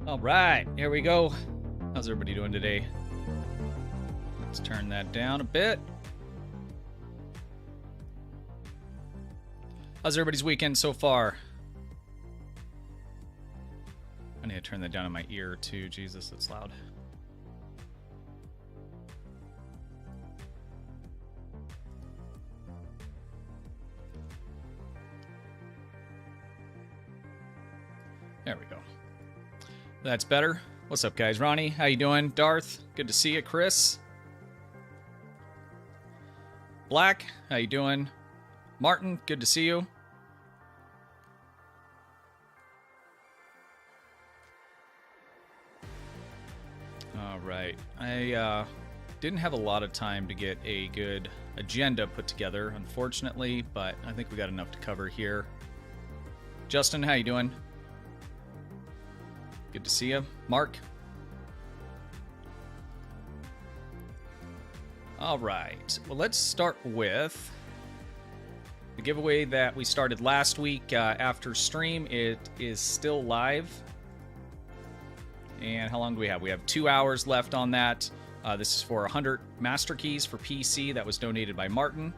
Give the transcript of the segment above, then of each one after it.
All right, here we go. How's everybody doing today? Let's turn that down a bit. How's everybody's weekend so far? I need to turn that down in my ear too. Jesus, that's loud. There we go. That's better. What's up, guys? Ronnie, how you doing? Darth, good to see you. Chris, Black, how you doing? Martin, good to see you. All right. I didn't have a lot of time to get a good agenda put together, unfortunately, but I think we got enough to cover here. Justin, how you doing? Good to see you. Mark. All right. Well, let's start with the giveaway that we started last week after stream. It is still live. And how long do we have? We have 2 hours left on that. This is for 100 master keys for PC that was donated by Martin.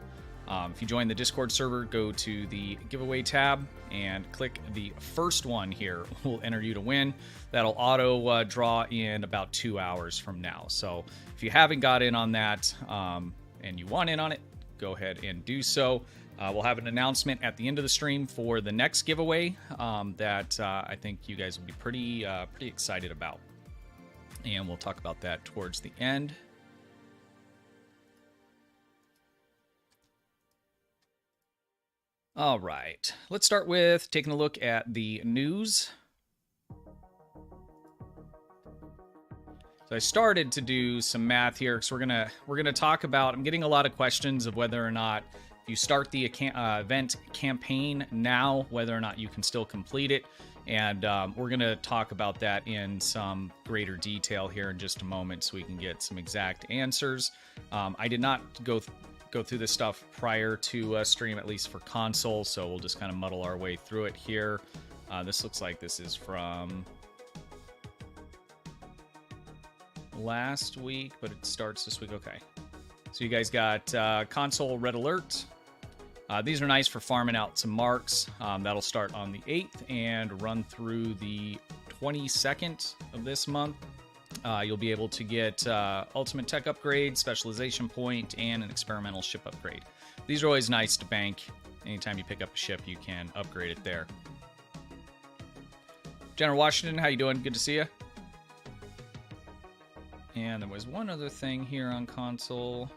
If you join the Discord server, go to the giveaway tab and click the first one here. We'll enter you to win. That'll auto draw in about 2 hours from now. So if you haven't got in on that and you want in on it, go ahead and do so. We'll have an announcement at the end of the stream for the next giveaway that I think you guys will be pretty excited about. And we'll talk about that towards the end. All right, let's start with taking a look at the news. So I started to do some math here, so we're gonna talk about. I'm getting a lot of questions of whether or not if you start the event campaign now, whether or not you can still complete it, and we're gonna talk about that in some greater detail here in just a moment, so we can get some exact answers. I did not go through this stuff prior to stream, at least for console, so we'll just kind of muddle our way through it here. This looks like this is from last week, but it starts this week. Okay, so you guys got console red alert. These are nice for farming out some marks. That'll start on the 8th and run through the 22nd of this month. You'll be able to get ultimate tech upgrade, specialization point, and an experimental ship upgrade. These are always nice to bank. Anytime you pick up a ship, you can upgrade it there. General Washington, how you doing? Good to see you. And there was one other thing here on console.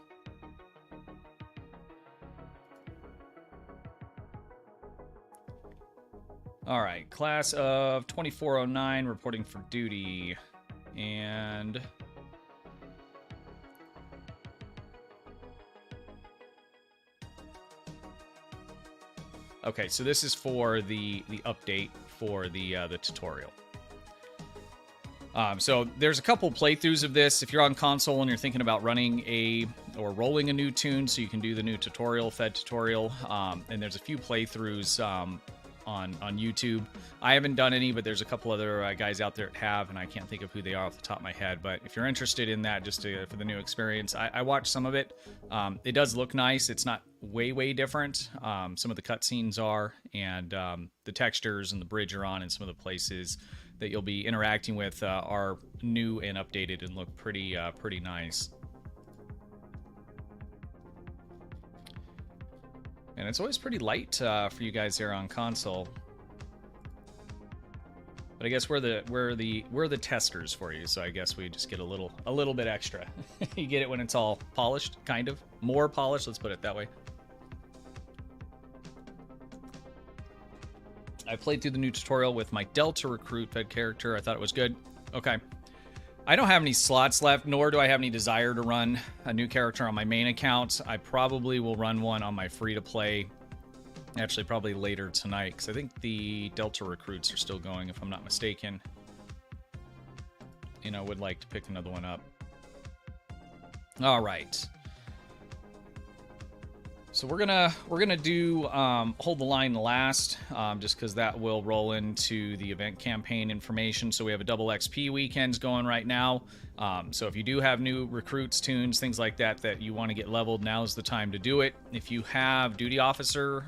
All right, class of 2409 reporting for duty. And okay, so this is for the update for the tutorial. So there's a couple playthroughs of this. If you're on console and you're thinking about running or rolling a new tune, so you can do the new tutorial, fed tutorial, and there's a few playthroughs on YouTube. I haven't done any, but there's a couple other guys out there that have, and I can't think of who they are off the top of my head. But if you're interested in that, just for the new experience, I watched some of it. It does look nice. It's not way different. Some of the cutscenes are, and the textures and the bridge you're on, and some of the places that you'll be interacting with are new and updated and look pretty nice. And it's always pretty light for you guys there on console. But I guess we're the testers for you, so I guess we just get a little bit extra. You get it when it's all polished, kind of. More polished, let's put it that way. I played through the new tutorial with my Delta recruit fed character. I thought it was good. Okay. I don't have any slots left, nor do I have any desire to run a new character on my main account. I probably will run one on my free-to-play, actually probably later tonight, because I think the Delta recruits are still going, if I'm not mistaken. And I would like to pick another one up. All right. So we're gonna do hold the line last, just because that will roll into the event campaign information. So we have a double XP weekends going right now. So if you do have new recruits, tunes, things like that that you want to get leveled, now's the time to do it. If you have duty officer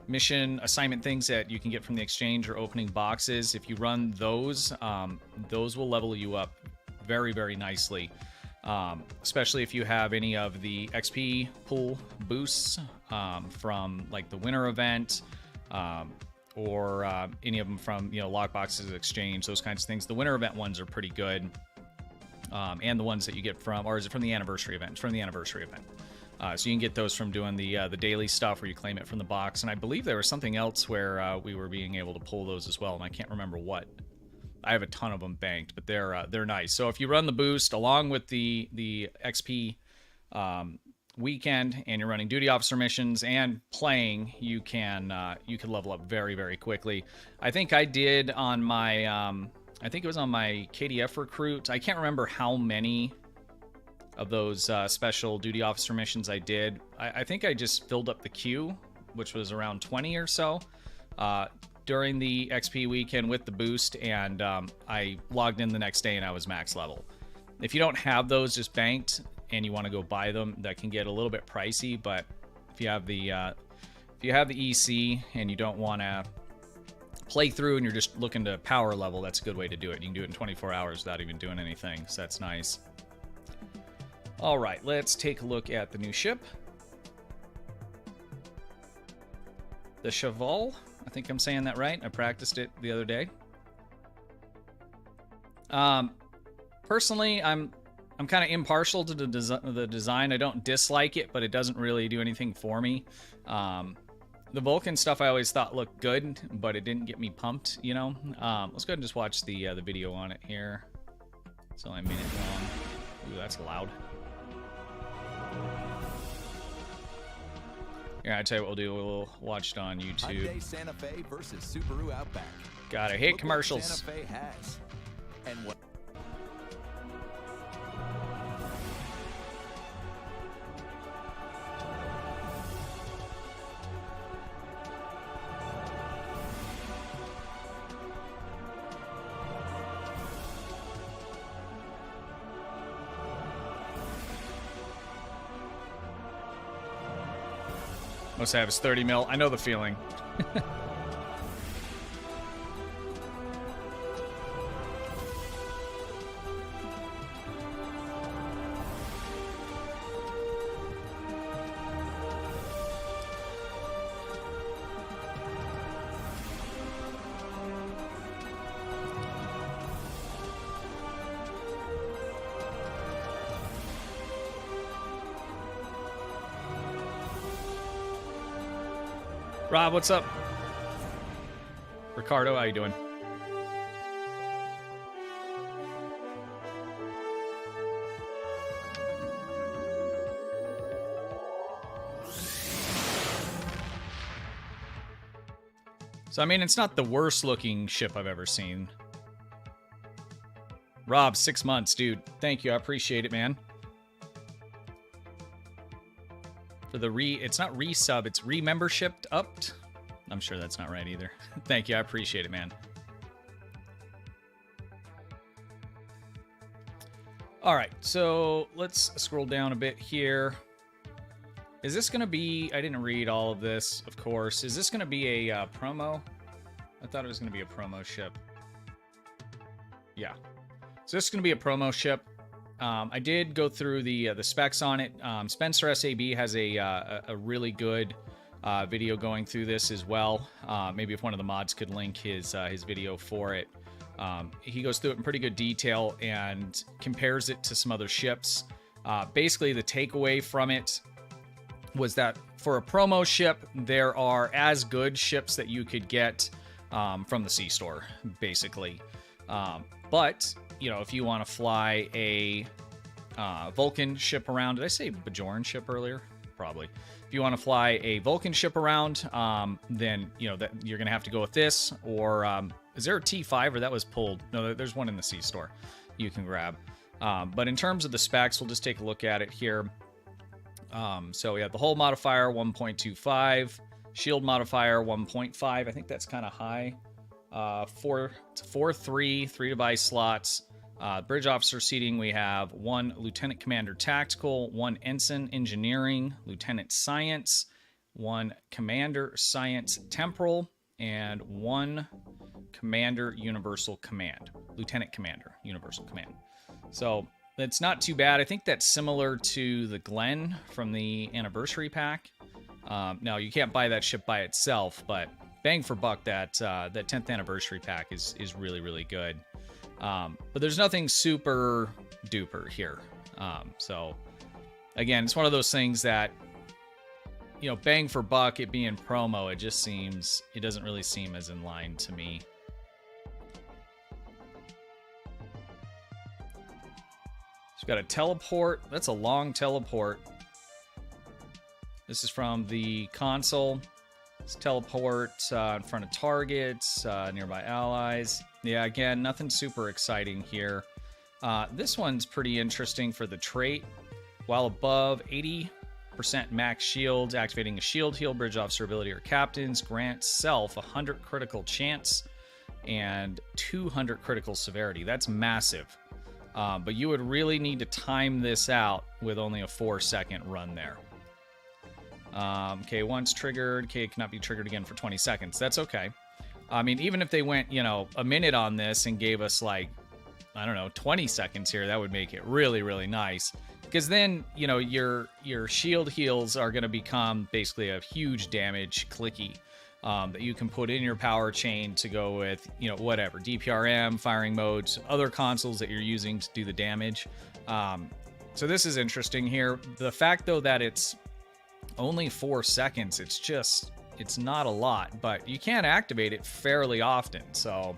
mission assignment things that you can get from the exchange or opening boxes, if you run those will level you up very, very nicely. Especially if you have any of the XP pool boosts from like the winter event, or any of them from, you know, lockboxes, exchange, those kinds of things. The winter event ones are pretty good, and the ones that you get from, or is it from the anniversary event? It's from the anniversary event. So you can get those from doing the daily stuff where you claim it from the box. And I believe there was something else where we were being able to pull those as well, and I can't remember what. I have a ton of them banked, but they're nice. So if you run the boost along with the XP weekend, and you're running duty officer missions and playing, you can level up very, very quickly. I think I did on my I think it was on my KDF recruit. I can't remember how many of those special duty officer missions I did. I think I just filled up the queue, which was around 20 or so. During the XP weekend with the boost, and I logged in the next day and I was max level. If you don't have those just banked and you want to go buy them, that can get a little bit pricey. But if you have the EC and you don't want to play through and you're just looking to power level, that's a good way to do it. You can do it in 24 hours without even doing anything, so that's nice. All right, let's take a look at the new ship, the Cheval. I think I'm saying that right. I practiced it the other day. Personally, I'm kind of impartial to the design. I don't dislike it, but it doesn't really do anything for me. The Vulcan stuff I always thought looked good, but it didn't get me pumped, you know. Let's go ahead and just watch the video on it here. It's only a minute long. Ooh, that's loud. Yeah, I tell you what we'll do. We'll watch it on YouTube. Hyundai Santa Fe versus Subaru Outback. Gotta hate commercials. Santa Fe has. And what? Must have his 30 mil. I know the feeling. Rob, what's up? Ricardo, how you doing? So, I mean, it's not the worst looking ship I've ever seen. Rob, 6 months, dude. Thank you. I appreciate it, man. For the it's not resub, it's re-membershiped upped. I'm sure that's not right either. Thank you, I appreciate it, man. All right, so let's scroll down a bit here. Is this gonna be, I didn't read all of this, of course. Is this gonna be a promo? I thought it was gonna be a promo ship. Yeah. So this is gonna be a promo ship. I did go through the specs on it. Spencer SAB has a really good video going through this as well. Maybe if one of the mods could link his video for it. He goes through it in pretty good detail and compares it to some other ships. Basically, the takeaway from it was that for a promo ship, there are as good ships that you could get from the C-Store, basically. But you know, if you want to fly a Vulcan ship around, did I say Bajoran ship earlier? Probably. If you want to fly a Vulcan ship around, then you know that you're going to have to go with this. Or is there a T5 or that was pulled? No, there's one in the C-Store you can grab. But in terms of the specs, we'll just take a look at it here. So we have the hull modifier 1.25, shield modifier 1.5. I think that's kind of high. 3 device slots. Bridge officer seating, we have 1 lieutenant commander tactical, 1 ensign engineering, lieutenant science, 1 commander science temporal, and 1 commander universal command, lieutenant commander universal command. So that's not too bad. I think that's similar to the Glenn from the anniversary pack. Now you can't buy that ship by itself, but bang for buck, that 10th anniversary pack is really, really good. But there's nothing super duper here. So again, it's one of those things that, you know, bang for buck, it being promo, it doesn't really seem as in line to me. We've got a teleport. That's a long teleport. This is from the console. It's teleport in front of targets, nearby allies. Yeah, again, nothing super exciting here. This one's pretty interesting for the trait. While above 80% max shield, activating a shield heal, bridge officer ability, or captains grants self 100 critical chance and 200 critical severity. That's massive. But you would really need to time this out with only a 4-second run there. Okay, once triggered, okay, it cannot be triggered again for 20 seconds. That's okay. I mean, even if they went, you know, a minute on this and gave us, like, I don't know, 20 seconds here, that would make it really, really nice. Because then, you know, your shield heals are going to become basically a huge damage clicky that you can put in your power chain to go with, you know, whatever, DPRM, firing modes, other consoles that you're using to do the damage. So this is interesting here. The fact, though, that it's only 4 seconds, it's not a lot, but you can activate it fairly often. So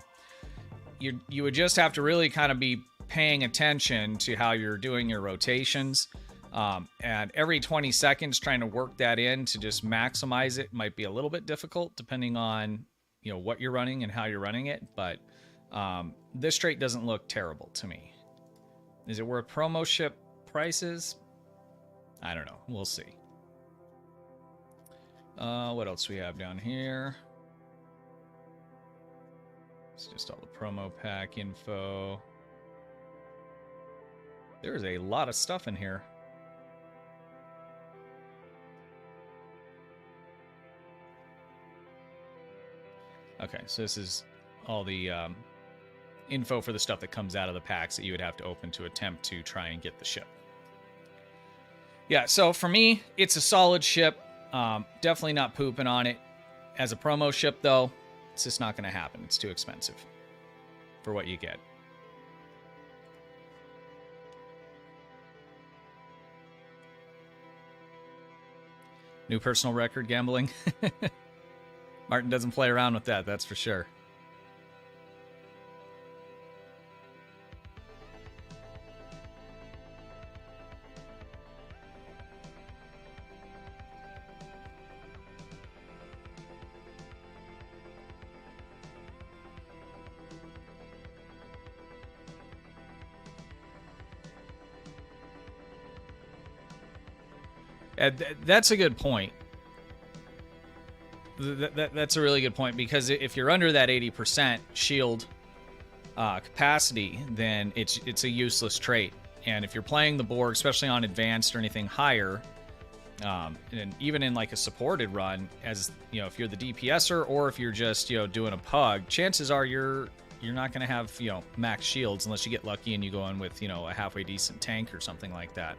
you would just have to really kind of be paying attention to how you're doing your rotations. And every 20 seconds trying to work that in to just maximize it might be a little bit difficult depending on, you know, what you're running and how you're running it. But this trait doesn't look terrible to me. Is it worth promo ship prices? I don't know. We'll see. What else do we have down here? It's just all the promo pack info. There's a lot of stuff in here. Okay, so this is all the info for the stuff that comes out of the packs that you would have to open to attempt to try and get the ship. Yeah, so for me, it's a solid ship. Definitely not pooping on it. As a promo ship, though, it's just not going to happen. It's too expensive for what you get. New personal record gambling. Martin doesn't play around with that, that's for sure. That's a good point. That's a really good point, because if you're under that 80% shield capacity, then it's a useless trait. And if you're playing the Borg, especially on advanced or anything higher, and even in like a supported run, as you know, if you're the DPSer or if you're just, you know, doing a pug, chances are you're not going to have, you know, max shields unless you get lucky and you go in with, you know, a halfway decent tank or something like that.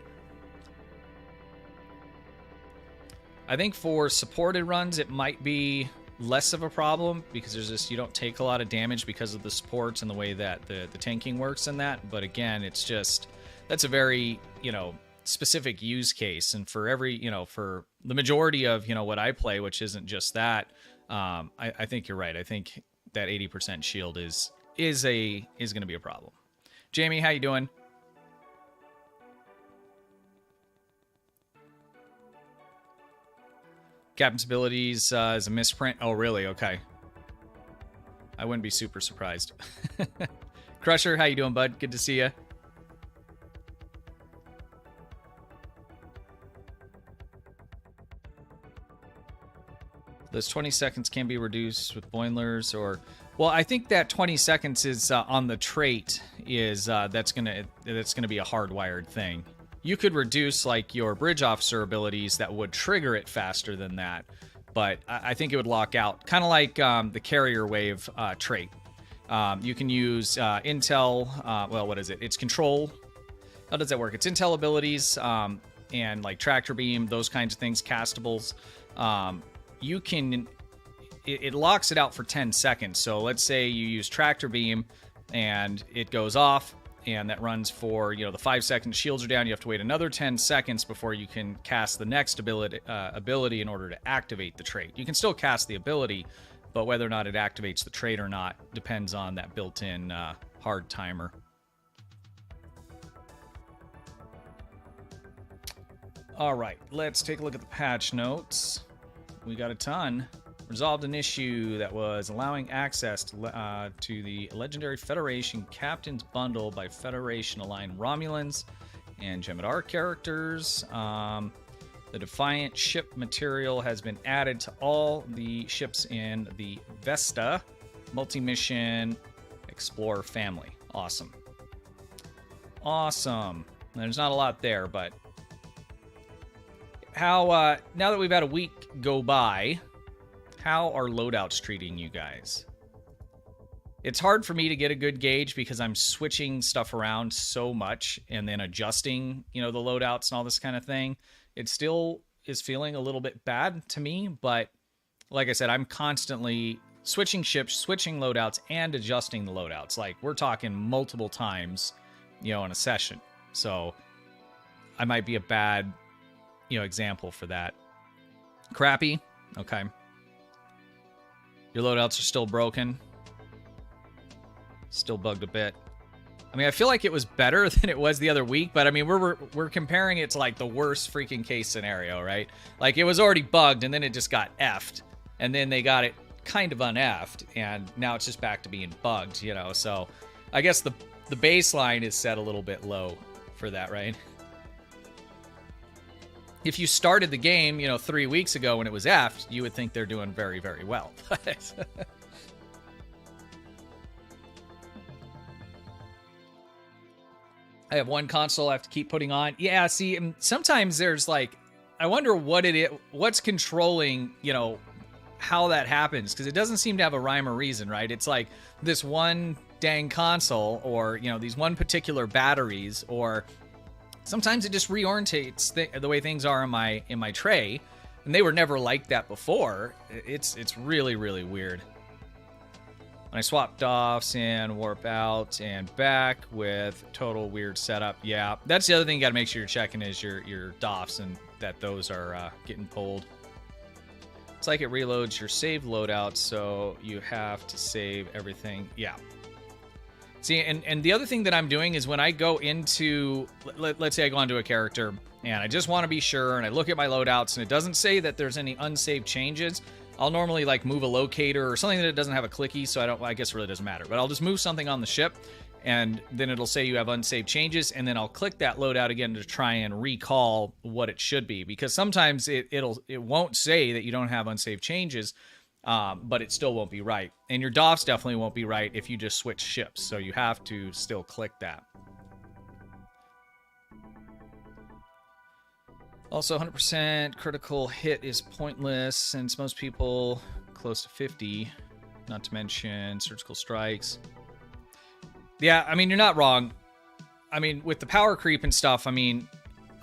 I think for supported runs, it might be less of a problem because there's just, you don't take a lot of damage because of the supports and the way that the tanking works in that. But again, it's just, that's a very, you know, specific use case. And for every, you know, for the majority of, you know, what I play, which isn't just that, I think you're right. I think that 80% shield is going to be a problem. Jamie, how you doing? Captain's abilities is a misprint. Oh, really? Okay. I wouldn't be super surprised. Crusher, how you doing, bud? Good to see you. Those 20 seconds can be reduced with boilers or... Well, I think that 20 seconds is on the trait is that's gonna be a hardwired thing. You could reduce like your bridge officer abilities that would trigger it faster than that, but I think it would lock out, kind of like the carrier wave trait. You can use intel. Well, what is it? It's control. How does that work? It's intel abilities and like tractor beam, those kinds of things, castables. You can. It locks it out for 10 seconds. So let's say you use tractor beam and it goes off and that runs for, the 5 seconds, shields are down. You have to wait another 10 seconds before you can cast the next ability in order to activate the trait. You can still cast the ability, but whether or not it activates the trait or not depends on that built-in hard timer. All right, let's take a look at the patch notes. We got a ton. Resolved an issue that was allowing access to the Legendary Federation Captain's Bundle by Federation-aligned Romulans and Jem'Hadar characters. The Defiant ship material has been added to all the ships in the Vesta multi-mission Explorer family. Awesome. Awesome. There's not a lot there, but how now that we've had a week go by, how are loadouts treating you guys? It's hard for me to get a good gauge because I'm switching stuff around so much and then adjusting, the loadouts and all this kind of thing. It still is feeling a little bit bad to me, but like I said, I'm constantly switching ships, switching loadouts, and adjusting the loadouts. Like, we're talking multiple times, in a session. So I might be a bad, example for that. Crappy? Okay. Your loadouts are still broken. Still bugged a bit. I mean, I feel like it was better than it was the other week, but I mean, we're comparing it to like the worst freaking case scenario, right? Like, it was already bugged and then it just got effed, and then they got it kind of un-effed, and now it's just back to being bugged, So I guess the baseline is set a little bit low for that, right? If you started the game, 3 weeks ago when it was effed, you would think they're doing very, very well. I have one console I have to keep putting on. Yeah, see, sometimes there's like, I wonder what's controlling, how that happens, because it doesn't seem to have a rhyme or reason, right? It's like this one dang console, or, these one particular batteries, or sometimes it just reorientates the way things are in my tray, and they were never like that before. It's really, really weird. When I swap DOFs and warp out and back with total weird setup. Yeah, that's the other thing you got to make sure you're checking is your DOFs and that those are getting pulled. It's like it reloads your save loadout, so you have to save everything. Yeah. See, and the other thing that I'm doing is when I go into, let's say I go onto a character and I just want to be sure, and I look at my loadouts and it doesn't say that there's any unsaved changes, I'll normally like move a locator or something that doesn't have a clicky, so I guess it really doesn't matter. But I'll just move something on the ship, and then it'll say you have unsaved changes, and then I'll click that loadout again to try and recall what it should be, because sometimes it won't say that you don't have unsaved changes. But it still won't be right. And your DOFs definitely won't be right if you just switch ships, so you have to still click that. Also, 100% critical hit is pointless, since most people close to 50, not to mention surgical strikes. Yeah, I mean, you're not wrong. I mean, with the power creep and stuff, I mean,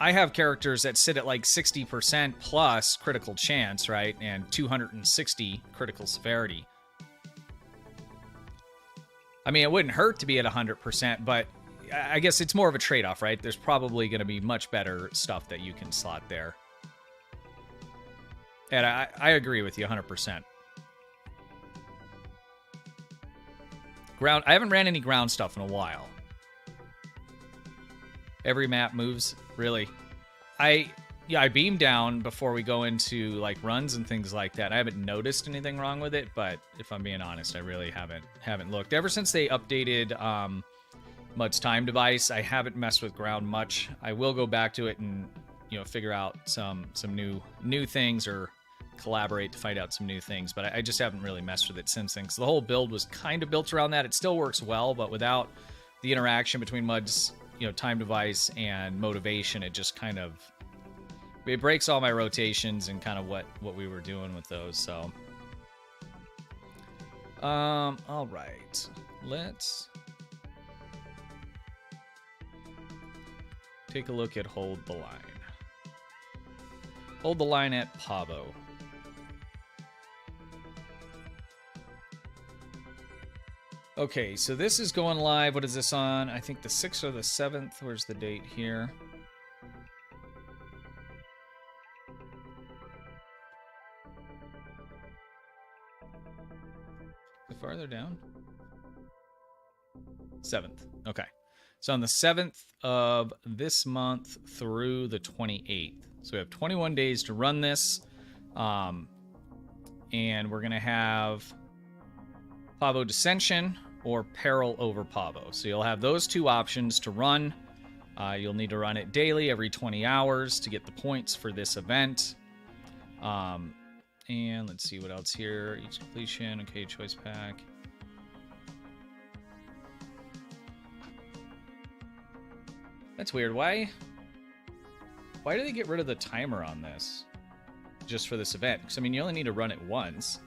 I have characters that sit at like 60% plus critical chance, right? And 260 critical severity. I mean, it wouldn't hurt to be at 100%, but I guess it's more of a trade-off, right? There's probably going to be much better stuff that you can slot there. And I agree with you 100%. I haven't ran any ground stuff in a while. Every map moves, really. I beam down before we go into like runs and things like that. I haven't noticed anything wrong with it, but if I'm being honest, I really haven't looked. Ever since they updated Mud's time device, I haven't messed with ground much. I will go back to it and figure out some new things, or collaborate to find out some new things, but I just haven't really messed with it since then. So the whole build was kind of built around that. It still works well, but without the interaction between Mud's, time device and motivation, it just kind of it breaks all my rotations and kind of what we were doing with those. So, all right, let's take a look at Hold the Line. Hold the Line at Pavo. Okay, so this is going live. What is this on? I think the 6th or the 7th. Where's the date here? Farther down? 7th. Okay. So on the 7th of this month through the 28th. So we have 21 days to run this. And we're going to have Pavo Dissension or Peril over Pavo. So you'll have those two options to run. You'll need to run it daily every 20 hours to get the points for this event. And let's see what else here. Each completion. Okay, choice pack. That's weird. Why do they get rid of the timer on this? Just for this event? Because, I mean, you only need to run it once.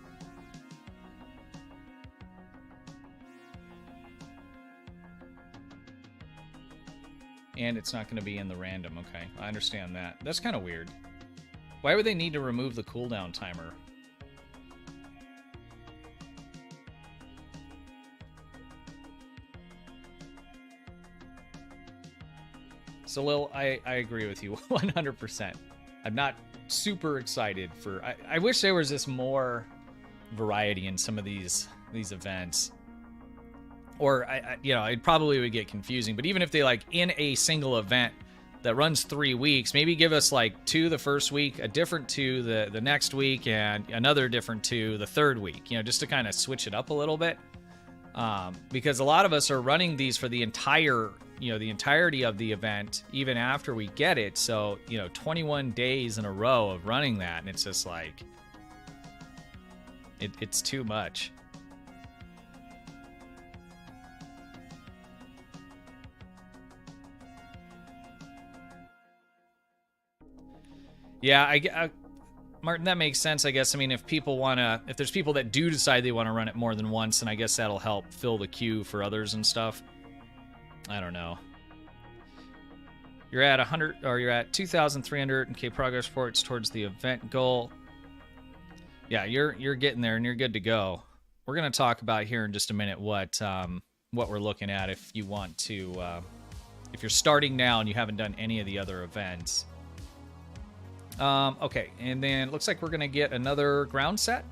And it's not going to be in the random. Okay, I understand that. That's kind of weird. Why would they need to remove the cooldown timer? So, Lil, I agree with you 100%. I'm not super excited for... I wish there was just more variety in some of these events. Or, it probably would get confusing. But even if they, in a single event that runs 3 weeks, maybe give us, 2 the first week, a different 2 the next week, and another different 2 the third week. Just to kind of switch it up a little bit. Because a lot of us are running these for the entire... the entirety of the event, even after we get it. So, 21 days in a row of running that, and it's just it's too much. Yeah, Martin, that makes sense, I guess. I mean, if there's people that do decide they want to run it more than once, then I guess that'll help fill the queue for others and stuff. I don't know. You're at 100, or you're at 2,300 okay, progress reports towards the event goal. Yeah, you're getting there and you're good to go. We're gonna talk about here in just a minute what we're looking at if you want to, if you're starting now and you haven't done any of the other events. Okay, and then it looks like we're gonna get another ground set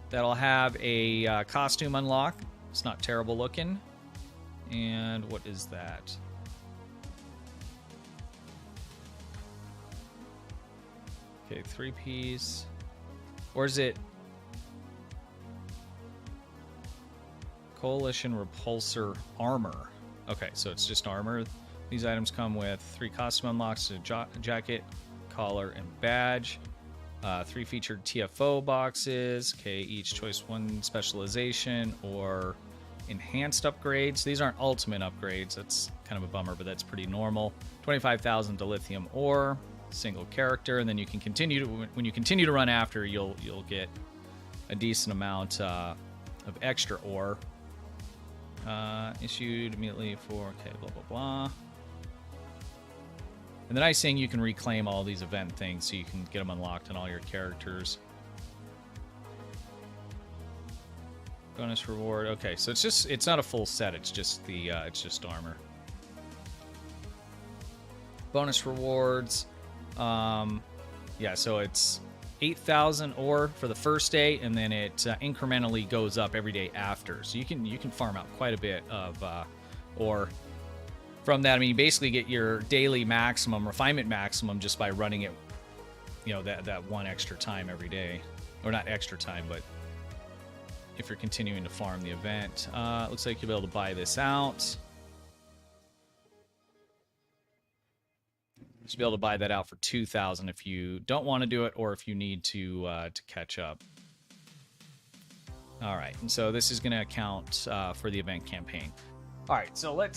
that'll have a costume unlock. It's not terrible looking. And what is that? Okay, 3-piece. Or is it Coalition Repulsor Armor? Okay, so it's just armor. These items come with 3 costume unlocks, a jacket, collar, and badge. 3 featured TFO boxes. Okay, each choice 1 specialization or enhanced upgrades. These aren't ultimate upgrades. That's kind of a bummer, but that's pretty normal. 25,000 dilithium ore, single character, and then you can continue to, when you continue to run after, you'll get a decent amount of extra ore. Issued immediately for okay, blah blah blah. And the nice thing, you can reclaim all these event things, so you can get them unlocked on all your characters. Bonus reward. Okay, so it's not a full set. It's just it's just armor. Bonus rewards. Yeah, so it's 8,000 ore for the first day, and then it incrementally goes up every day after. So you can farm out quite a bit of ore from that. I mean, you basically get your daily maximum, refinement maximum, just by running it. That one extra time every day, or not extra time, but if you're continuing to farm the event. Looks like you'll be able to buy this out. So be able to buy that out for 2,000 if you don't want to do it, or if you need to catch up. All right, and so this is going to account for the event campaign. All right, so let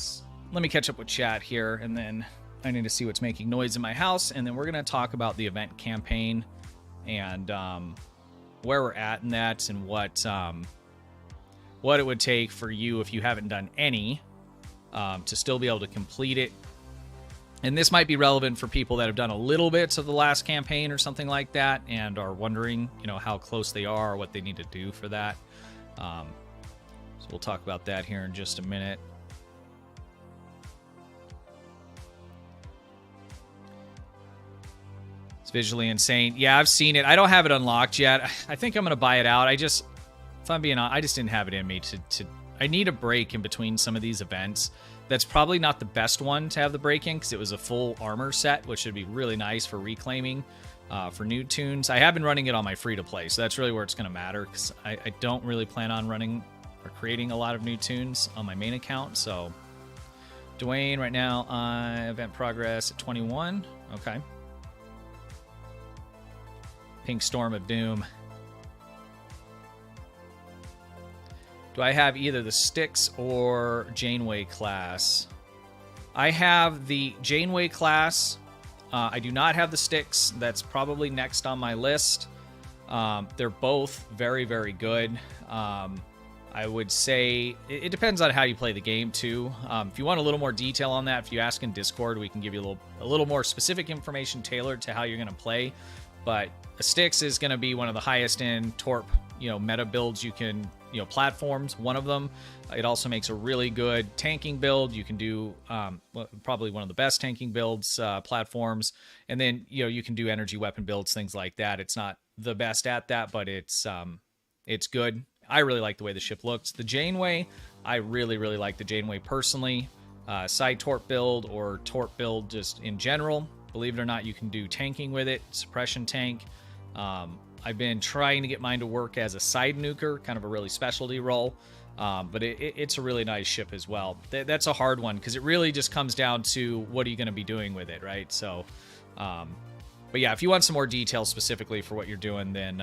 me catch up with chat here, and then I need to see what's making noise in my house, and then we're going to talk about the event campaign and where we're at in that, and what it would take for you if you haven't done any to still be able to complete it. And this might be relevant for people that have done a little bit of the last campaign or something like that, and are wondering, how close they are or what they need to do for that. So we'll talk about that here in just a minute. It's visually insane. Yeah, I've seen it. I don't have it unlocked yet. I think I'm going to buy it out. If I'm being honest, I just didn't have it in me I need a break in between some of these events. That's probably not the best one to have the break in, because it was a full armor set, which would be really nice for reclaiming for new tunes. I have been running it on my free-to-play, so that's really where it's going to matter, because I don't really plan on running or creating a lot of new tunes on my main account. So Dwayne, right now, event progress at 21. Okay. Pink Storm of Doom. Do I have either the Styx or Janeway class? I have the Janeway class. I do not have the Styx. That's probably next on my list. They're both very, very good. I would say it depends on how you play the game too. If you want a little more detail on that, if you ask in Discord, we can give you a little more specific information tailored to how you're going to play. But a Styx is going to be one of the highest in Torp, meta builds you can, platforms, one of them. It also makes a really good tanking build. You can do probably one of the best tanking builds, platforms. And then, you can do energy weapon builds, things like that. It's not the best at that, but it's good. I really like the way the ship looks. The Janeway, I really, really like the Janeway personally. Side Torp build or Torp build just in general. Believe it or not, you can do tanking with it, suppression tank. I've been trying to get mine to work as a side nuker, kind of a really specialty role, but it's a really nice ship as well. That's a hard one, because it really just comes down to what are you going to be doing with it, right? So, but yeah, if you want some more details specifically for what you're doing, then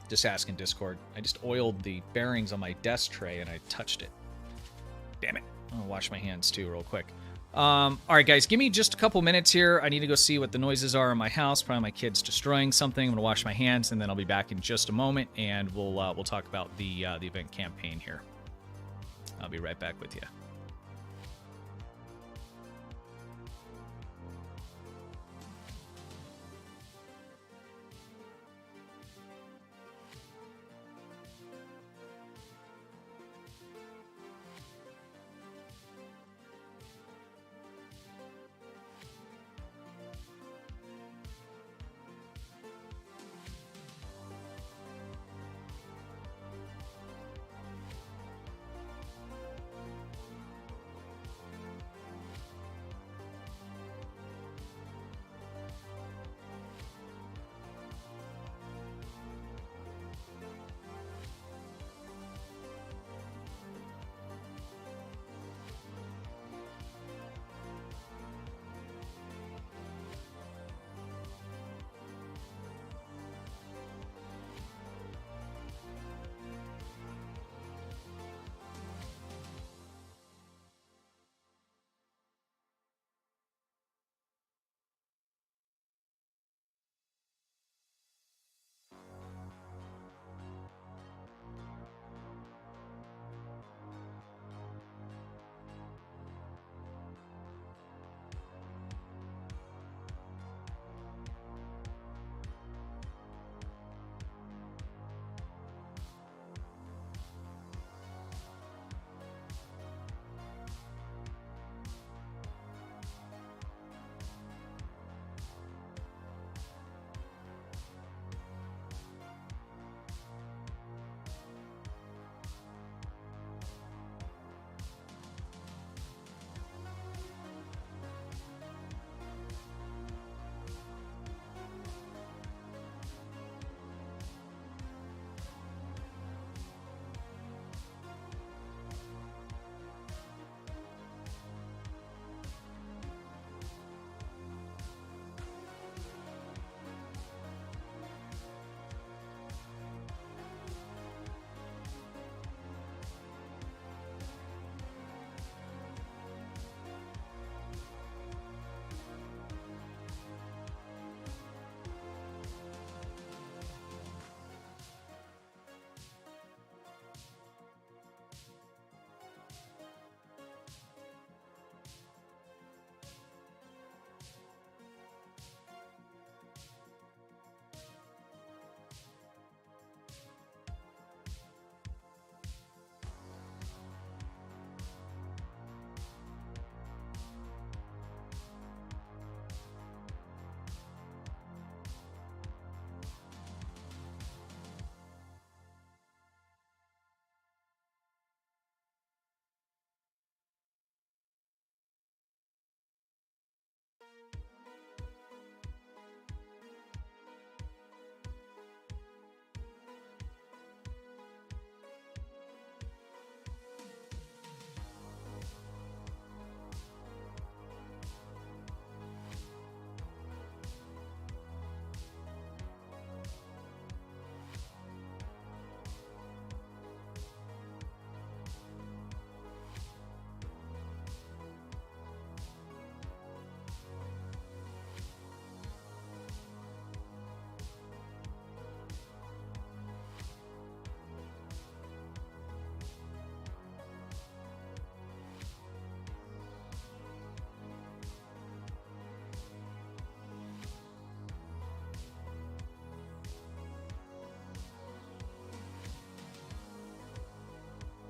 just ask in Discord. I just oiled the bearings on my desk tray and I touched it. Damn it. I'm going to wash my hands too real quick. All right, guys, give me just a couple minutes here. I need to go see what the noises are in my house. Probably my kids destroying something. I'm gonna wash my hands, and then I'll be back in just a moment, and we'll talk about the event campaign here. I'll be right back with you.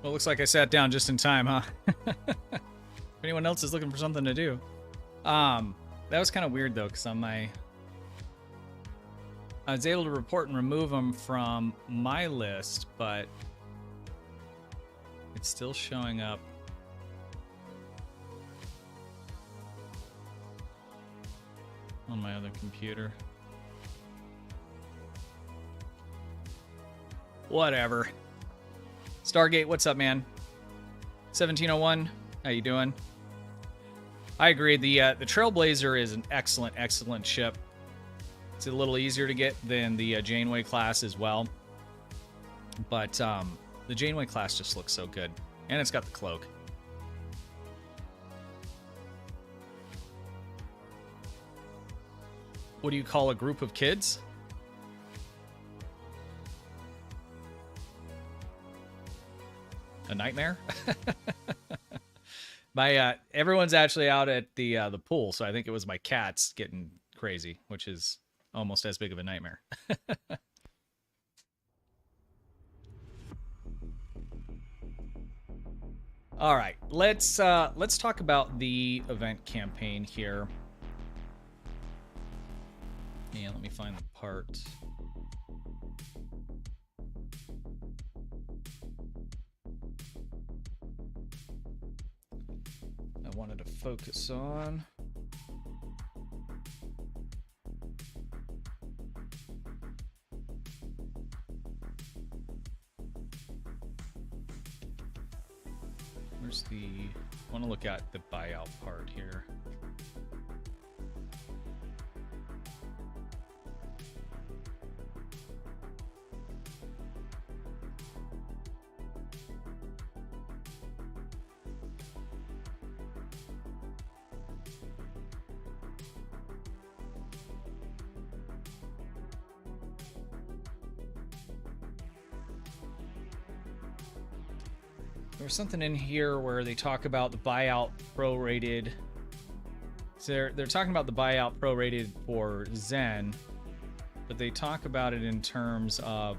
Well, it looks like I sat down just in time, huh? If anyone else is looking for something to do. That was kind of weird, though, because on my... I was able to report and remove them from my list, but it's still showing up. On my other computer. Whatever. Stargate, what's up, man? 1701, how you doing? I agree. The Trailblazer is an excellent ship. It's a little easier to get than the Janeway class as well. But the Janeway class just looks so good. And it's got the cloak. What do you call a group of kids? A nightmare? My everyone's actually out at the pool, so I think it was my cats getting crazy, which is almost as big of a nightmare. All right, let's talk about the event campaign here. Yeah, let me find the part. I wanted to focus on. Where's the... I want to look at the buyout part here. There's something in here where they talk about the buyout prorated. So they're talking about the buyout prorated for Zen, but they talk about it in terms of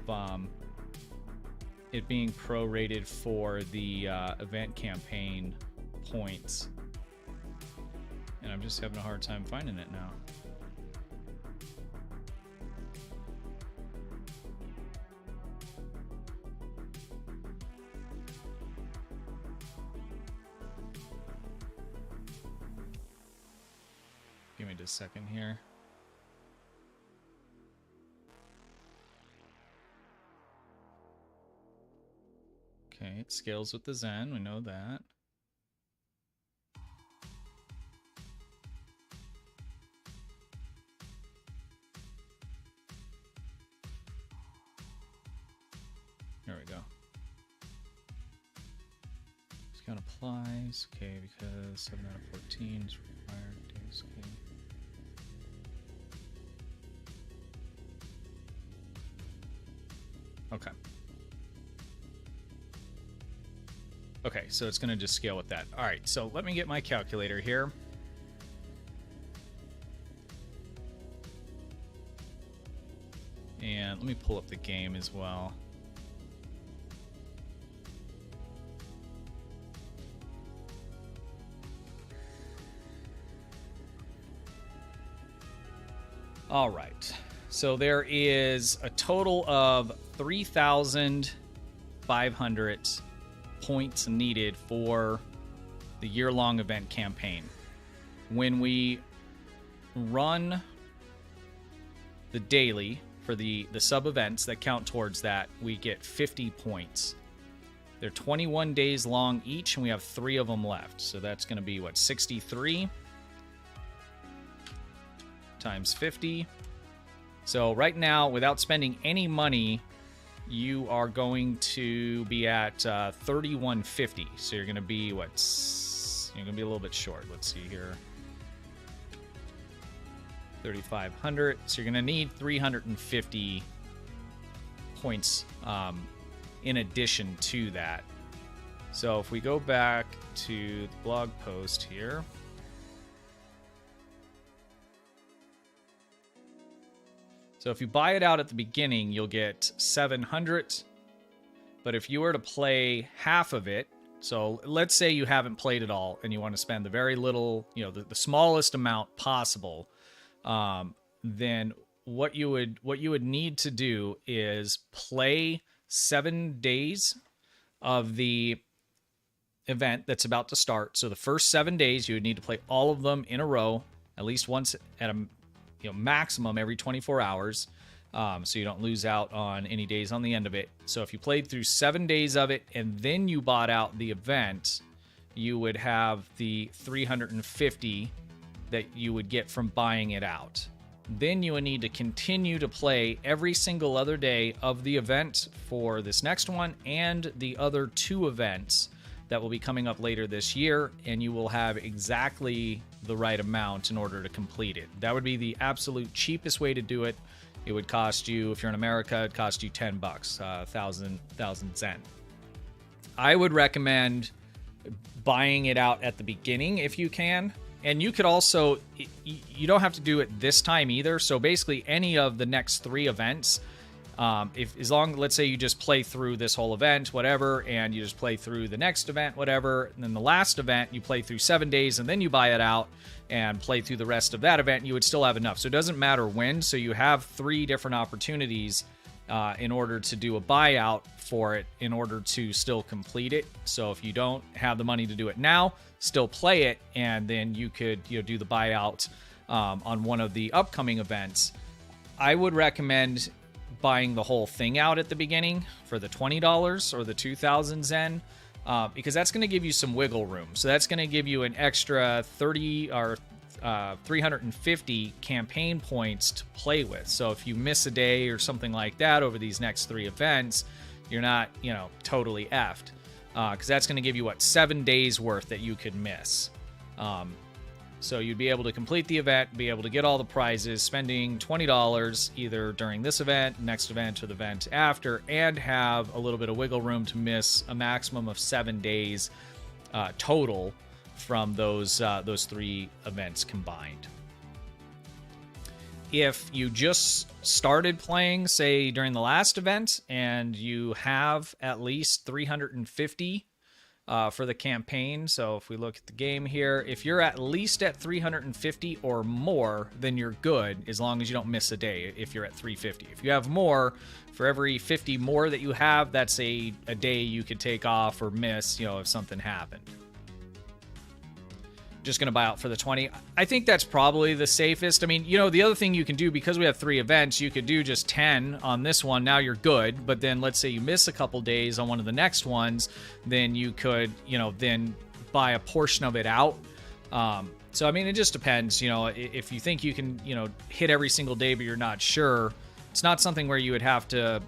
it being prorated for the event campaign points. And I'm just having a hard time finding it now. Give me just a second here. Okay, it scales with the Zen, we know that. There we go. Discount applies, okay, because 7 out of 14 is required. Okay. Okay. Okay, so it's going to just scale with that. All right, so let me get my calculator here. And let me pull up the game as well. All right, so there is a total of 3,500 points needed for the year-long event campaign. When we run the daily for the sub-events that count towards that, we get 50 points. They're 21 days long each, and we have 3 of them left. So that's going to be, what, 63? Times 50. So right now, without spending any money, you are going to be at 3150. So you're going to be you're going to be a little bit short. Let's see here. 3,500. So you're going to need 350 points in addition to that. So if we go back to the blog post here. So if you buy it out at the beginning, you'll get 700. But if you were to play half of it, so let's say you haven't played it all and you want to spend the very little, the smallest amount possible, then what you would need to do is play 7 days of the event that's about to start. So the first 7 days, you would need to play all of them in a row, at least once at a maximum every 24 hours. So you don't lose out on any days on the end of it. So if you played through 7 days of it and then you bought out the event, you would have the 350 that you would get from buying it out. Then you would need to continue to play every single other day of the event for this next one and the other 2 events that will be coming up later this year, and you will have exactly the right amount in order to complete it. That would be the absolute cheapest way to do it. It would cost you, if you're in America, it'd cost you $10, 1,000 Zen. I would recommend buying it out at the beginning if you can. And you could also, you don't have to do it this time either. So basically any of the next 3 events, let's say you just play through this whole event, whatever, and you just play through the next event, whatever, and then the last event, you play through 7 days and then you buy it out and play through the rest of that event, you would still have enough. So it doesn't matter when. So you have 3 different opportunities in order to do a buyout for it in order to still complete it. So if you don't have the money to do it now, still play it, and then you could do the buyout on one of the upcoming events. I would recommend buying the whole thing out at the beginning for the $20 or the 2,000 Zen, because that's going to give you some wiggle room. So that's going to give you an extra 30 or 350 campaign points to play with. So if you miss a day or something like that over these next 3 events, you're not, totally effed. Because that's going to give you, 7 days worth that you could miss. So you'd be able to complete the event, be able to get all the prizes, spending $20 either during this event, next event, or the event after, and have a little bit of wiggle room to miss a maximum of 7 days total from those 3 events combined. If you just started playing, say, during the last event, and you have at least 350 for the campaign, so if we look at the game here, if you're at least at 350 or more, then you're good, as long as you don't miss a day if you're at 350. If you have more, for every 50 more that you have, that's a day you could take off or miss, if something happened. Just going to buy out for the 20. I think that's probably the safest. I mean, the other thing you can do, because we have 3 events, you could do just 10 on this one. Now you're good. But then let's say you miss a couple days on one of the next ones, then you could, then buy a portion of it out. So, I mean, it just depends. If you think you can, hit every single day, but you're not sure, it's not something where you would have to,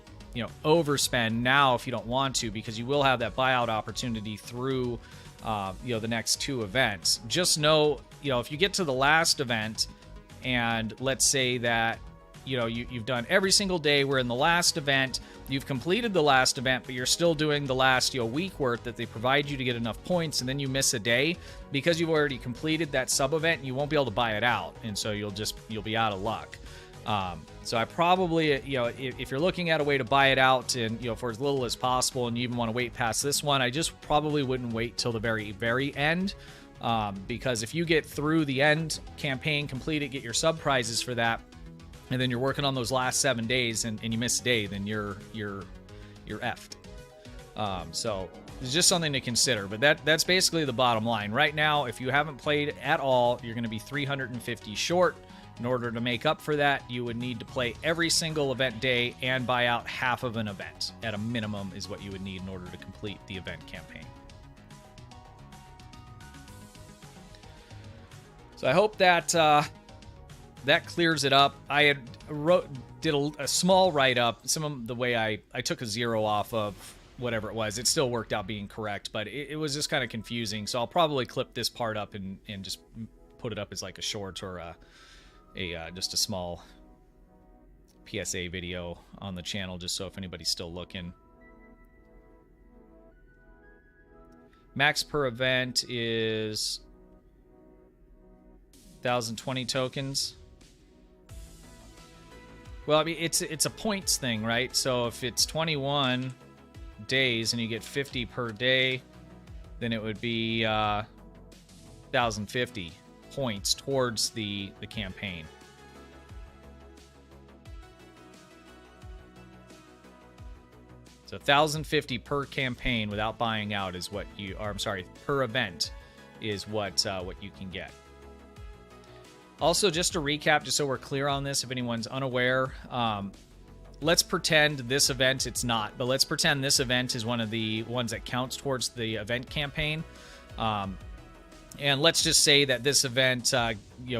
overspend now if you don't want to, because you will have that buyout opportunity through the next 2 events. Just know, if you get to the last event, and let's say that, you've done every single day, we're in the last event, you've completed the last event, but you're still doing the last, week worth that they provide you to get enough points, and then you miss a day, because you've already completed that sub-event, you won't be able to buy it out, and so you'll be out of luck. So I probably, if you're looking at a way to buy it out and, for as little as possible, and you even want to wait past this one, I just probably wouldn't wait till the very, very end. Because if you get through the end campaign, complete it, get your sub prizes for that, and then you're working on those last 7 days and you miss a day, then you're effed. So it's just something to consider, but that's basically the bottom line. Right now, if you haven't played at all, you're going to be 350 short. In order to make up for that, you would need to play every single event day and buy out half of an event. At a minimum is what you would need in order to complete the event campaign. So I hope that that clears it up. I did a small write-up. Some of the way I took a 0 off of whatever it was. It still worked out being correct, but it was just kind of confusing. So I'll probably clip this part up and just put it up as like a short or just a small PSA video on the channel, just so if anybody's still looking. Max per event is 1,020 tokens. Well, I mean, it's a points thing, right? So if it's 21 days and you get 50 per day, then it would be 1,050 points towards the campaign. So 1,050 per campaign without buying out is what you, or I'm sorry, per event is what you can get. Also, just to recap, just so we're clear on this, if anyone's unaware, let's pretend this event, it's not, but let's pretend this event is one of the ones that counts towards the event campaign. And let's just say that this event,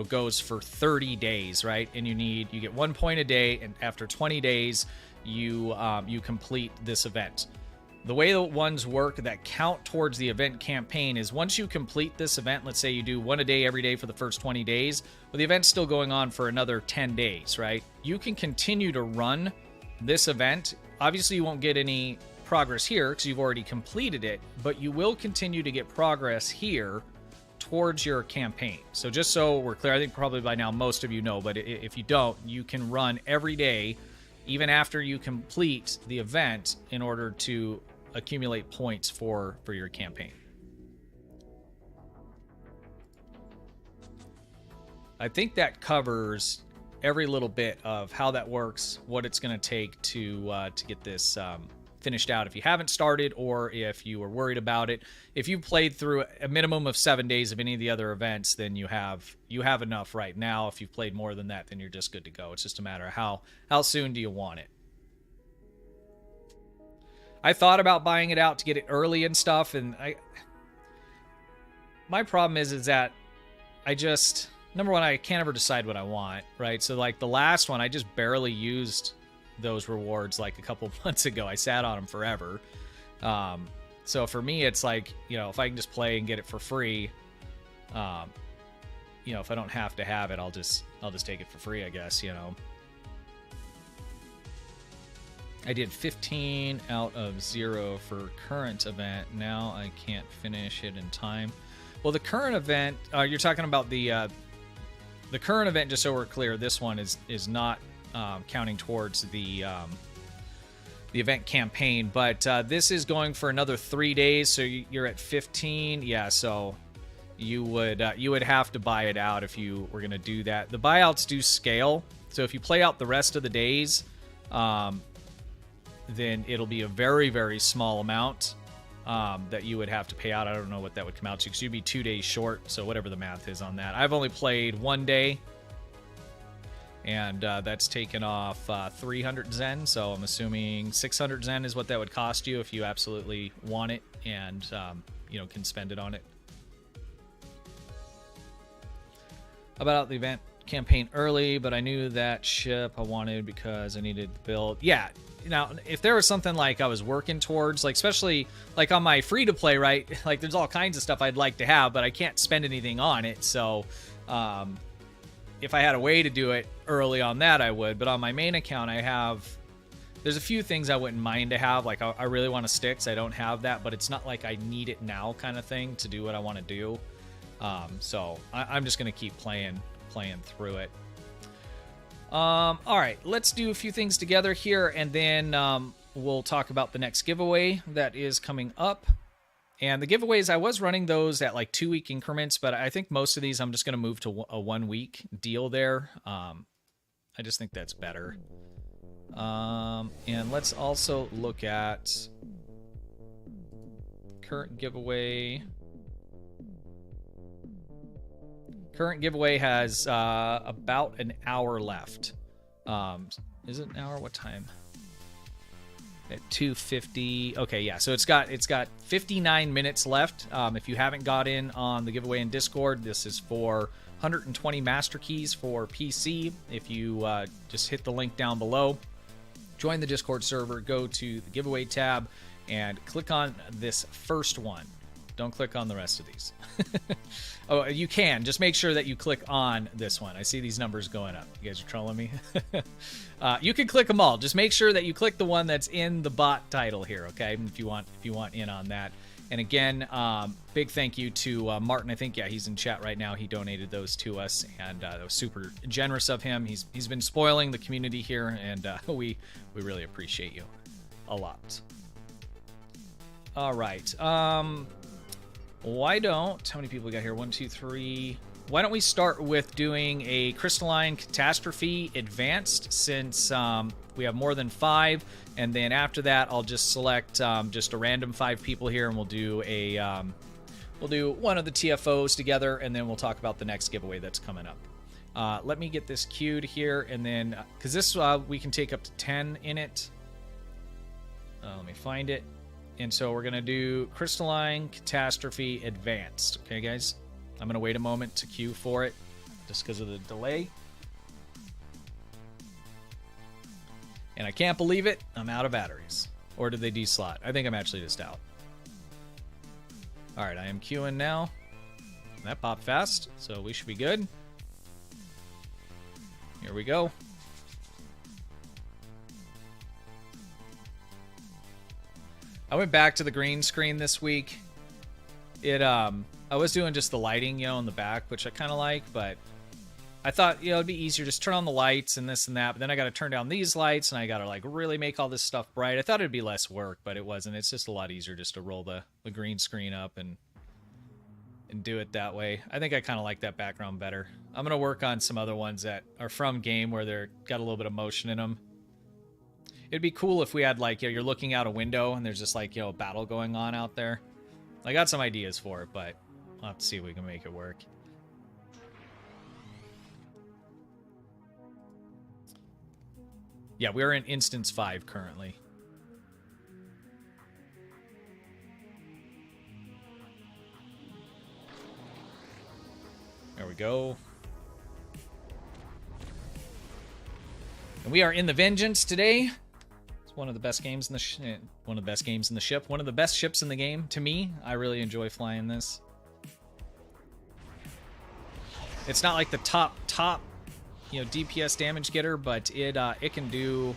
goes for 30 days, right? And you get 1 point a day, and after 20 days, you complete this event. The way the ones work that count towards the event campaign is once you complete this event, let's say you do 1 a day every day for the first 20 days, but the event's still going on for another 10 days, right? You can continue to run this event. Obviously, you won't get any progress here because you've already completed it, but you will continue to get progress here towards your campaign. So just so we're clear, I think probably by now most of you know, but if you don't, you can run every day, even after you complete the event, in order to accumulate points for your campaign. I think that covers every little bit of how that works, what it's going to take to get this finished out if you haven't started, or if you were worried about it. If you've played through a minimum of 7 days of any of the other events, then you have enough right now. If you've played more than that, then you're just good to go. It's just a matter of how soon do you want it. I thought about buying it out to get it early and stuff, and my problem is that I just, number one, I can't ever decide what I want, right? So like the last one, I just barely used those rewards like a couple months ago. I sat on them forever. So for me, it's like, if I can just play and get it for free, if I don't have to have it, I'll just take it for free, I guess, I did 15 out of 0 for current event. Now I can't finish it in time. Well, the current event, you're talking about the current event, just so we're clear, this one is not counting towards the event campaign, but this is going for another 3 days, so you're at 15. Yeah, so you would have to buy it out if you were going to do that. The buyouts do scale, so if you play out the rest of the days, then it'll be a very, very small amount that you would have to pay out. I don't know what that would come out to, because you'd be 2 days short, so whatever the math is on that. I've only played 1 day, and that's taken off 300 Zen, so I'm assuming 600 Zen is what that would cost you if you absolutely want it and can spend it on it. About the event campaign early, but I knew that ship I wanted because I needed the build. Yeah, now if there was something like I was working towards, like especially like on my free to play, right, like there's all kinds of stuff I'd like to have, but I can't spend anything on it. So if I had a way to do it early on that, I would. But on my main account, there's a few things I wouldn't mind to have. Like I really want a Styx. I don't have that, but it's not like I need it now kind of thing to do what I want to do. So I'm just going to keep playing through it. All right, let's do a few things together here, and then we'll talk about the next giveaway that is coming up. And the giveaways, I was running those at like 2-week increments, but I think most of these I'm just going to move to a 1-week deal there. I just think that's better. And let's also look at current giveaway. Current giveaway has about an hour left. Is it an hour? What time? At 2:50. Okay, yeah. So it's got 59 minutes left. If you haven't got in on the giveaway in Discord, this is for 120 master keys for PC. If you just hit the link down below, join the Discord server, go to the giveaway tab, and click on this first one. Don't click on the rest of these. Oh, you can. Just make sure that you click on this one. I see these numbers going up. You guys are trolling me. You can click them all. Just make sure that you click the one that's in the bot title here, okay? If you want in on that. And again, big thank you to Martin. I think, yeah, he's in chat right now. He donated those to us, and that was super generous of him. He's been spoiling the community here, and we really appreciate you a lot. All right. Why don't... How many people we got here? 1, 2, 3... Why don't we start with doing a Crystalline Catastrophe Advanced, since we have more than 5, and then after that I'll just select just a random 5 people here, and we'll do a we'll do one of the TFOs together, and then we'll talk about the next giveaway that's coming up. Let me get this queued here, and then because this we can take up to 10 in it. Let me find it, and so we're gonna do Crystalline Catastrophe Advanced. Okay, guys. I'm going to wait a moment to queue for it, just because of the delay. And I can't believe it, I'm out of batteries. Or did they deslot? I think I'm actually just out. Alright, I am queuing now. That popped fast, so we should be good. Here we go. I went back to the green screen this week. I was doing just the lighting, in the back, which I kind of like, but I thought, it'd be easier just turn on the lights and this and that, but then I got to turn down these lights, and I got to, really make all this stuff bright. I thought it'd be less work, but it wasn't. It's just a lot easier just to roll the green screen up and do it that way. I think I kind of like that background better. I'm going to work on some other ones that are from game where they're got a little bit of motion in them. It'd be cool if we had, you're looking out a window, and there's just, a battle going on out there. I got some ideas for it, but we'll have to see if we can make it work. Yeah, we're in instance 5 currently. There we go. And we are in the Vengeance today. It's one of the best games in the one of the best games in the ship. One of the best ships in the game to me. I really enjoy flying this. It's not like the top DPS damage getter, but it can do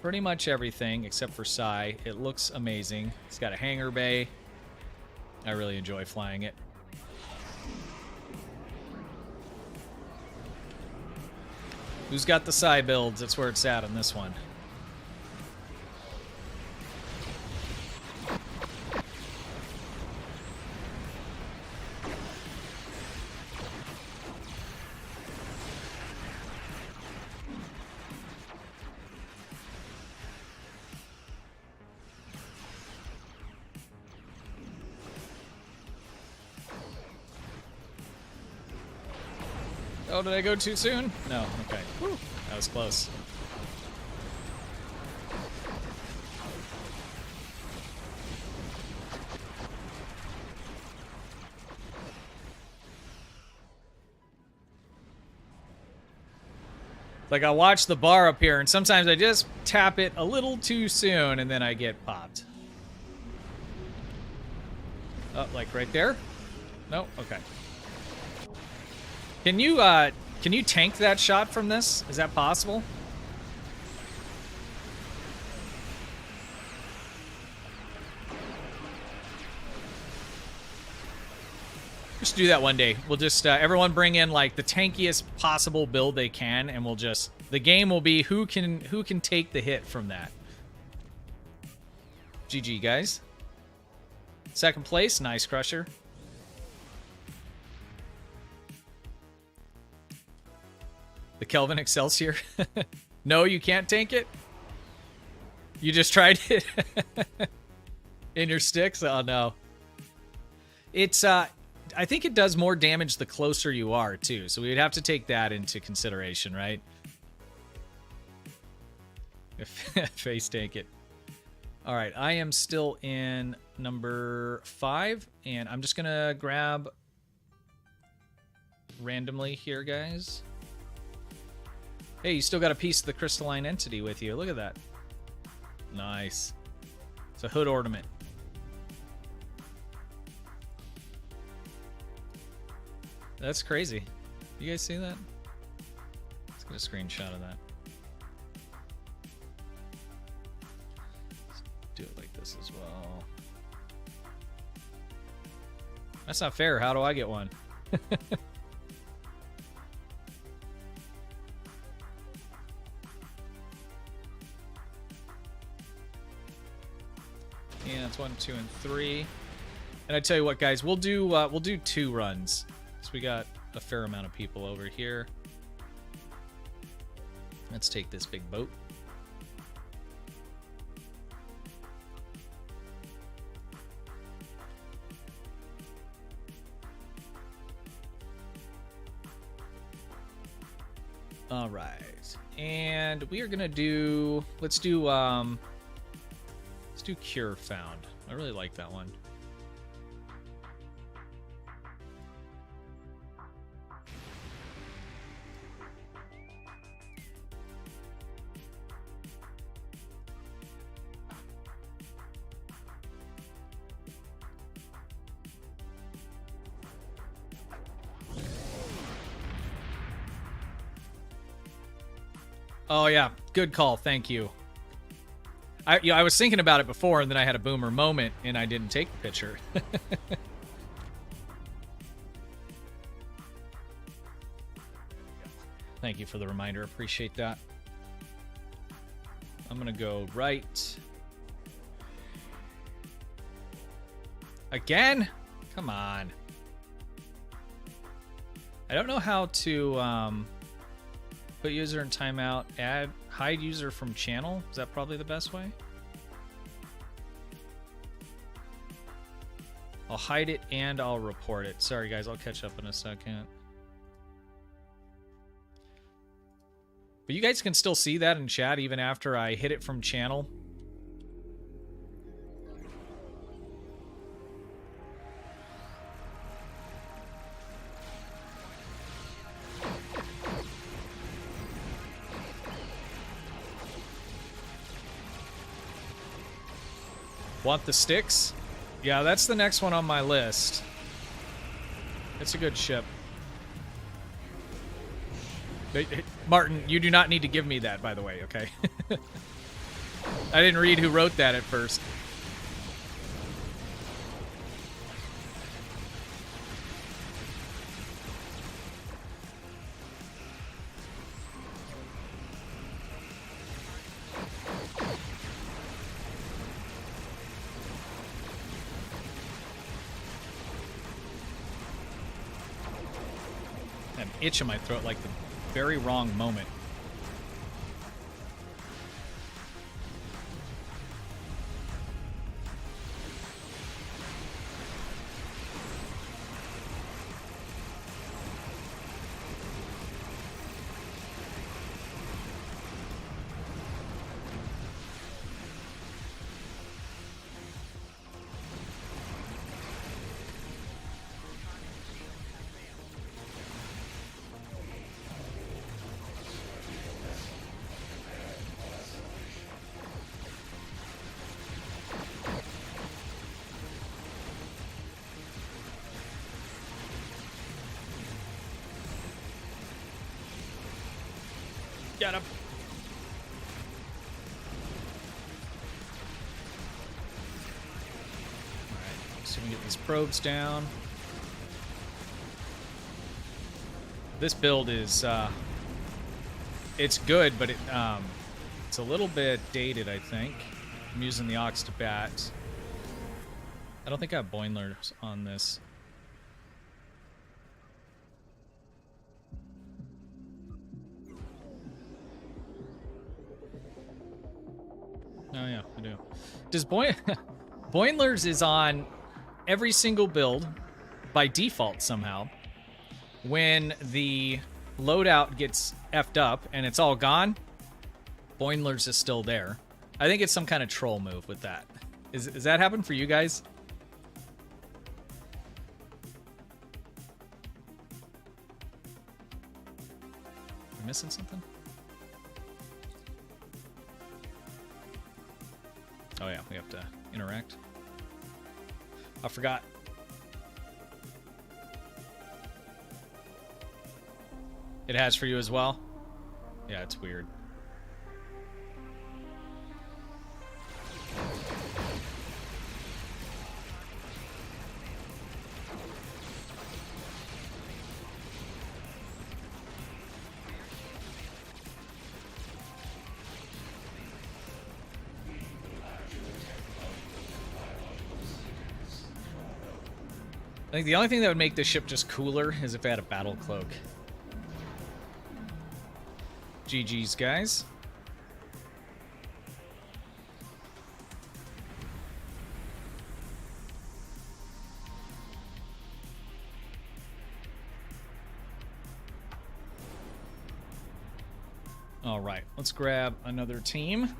pretty much everything except for Psi. It looks amazing. It's got a hangar bay. I really enjoy flying it. Who's got the Psi builds? That's where it's at on this one. Oh, did I go too soon? No, okay. Whew, that was close. Like, I watch the bar up here, and sometimes I just tap it a little too soon, and then I get popped. Oh, like right there? No? Okay. Can you tank that shot from this? Is that possible? Just do that one day. We'll just everyone bring in like the tankiest possible build they can, and we'll just the game will be who can take the hit from that. GG guys. Second place, nice Crusher. The Kelvin Excelsior. No, you can't tank it. You just tried it in your sticks. Oh no. It's I think it does more damage the closer you are too. So we would have to take that into consideration, right? Face tank it. All right, I am still in number 5, and I'm just gonna grab randomly here, guys. Hey, you still got a piece of the crystalline entity with you. Look at that. Nice. It's a hood ornament. That's crazy. You guys see that? Let's get a screenshot of that. Let's do it like this as well. That's not fair. How do I get one? that's 1, 2, and 3. And I tell you what, guys, we'll do 2 runs. So we got a fair amount of people over here. Let's take this big boat. All right, and we are gonna do. Let's do Cure Found. I really like that one. Oh yeah, good call. Thank you. I was thinking about it before, and then I had a boomer moment, and I didn't take the picture. Thank you for the reminder. Appreciate that. I'm gonna go right. Again? Come on. I don't know how to put user in timeout, hide user from channel. Is that probably the best way? I'll hide it and I'll report it. Sorry guys, I'll catch up in a second. But you guys can still see that in chat even after I hit it from channel. Want the sticks? Yeah, that's the next one on my list. It's a good ship. Martin, you do not need to give me that, by the way, okay? I didn't read who wrote that at first. An itch in my throat, like the very wrong moment. Got him. Alright, so we can get these probes down. This build is it's good, but it's a little bit dated, I think. I'm using the Aux to bat. I don't think I have Boimlers on this. Oh yeah, I do. Does Boimlers is on every single build by default somehow. When the loadout gets effed up and it's all gone, Boimlers is still there. I think it's some kind of troll move with that. Is that happen for you guys? Am I missing something? Oh yeah, we have to interact. I forgot. It has for you as well? Yeah, it's weird. think the only thing that would make this ship just cooler is if it had a battle cloak. GG's, guys. All right, let's grab another team.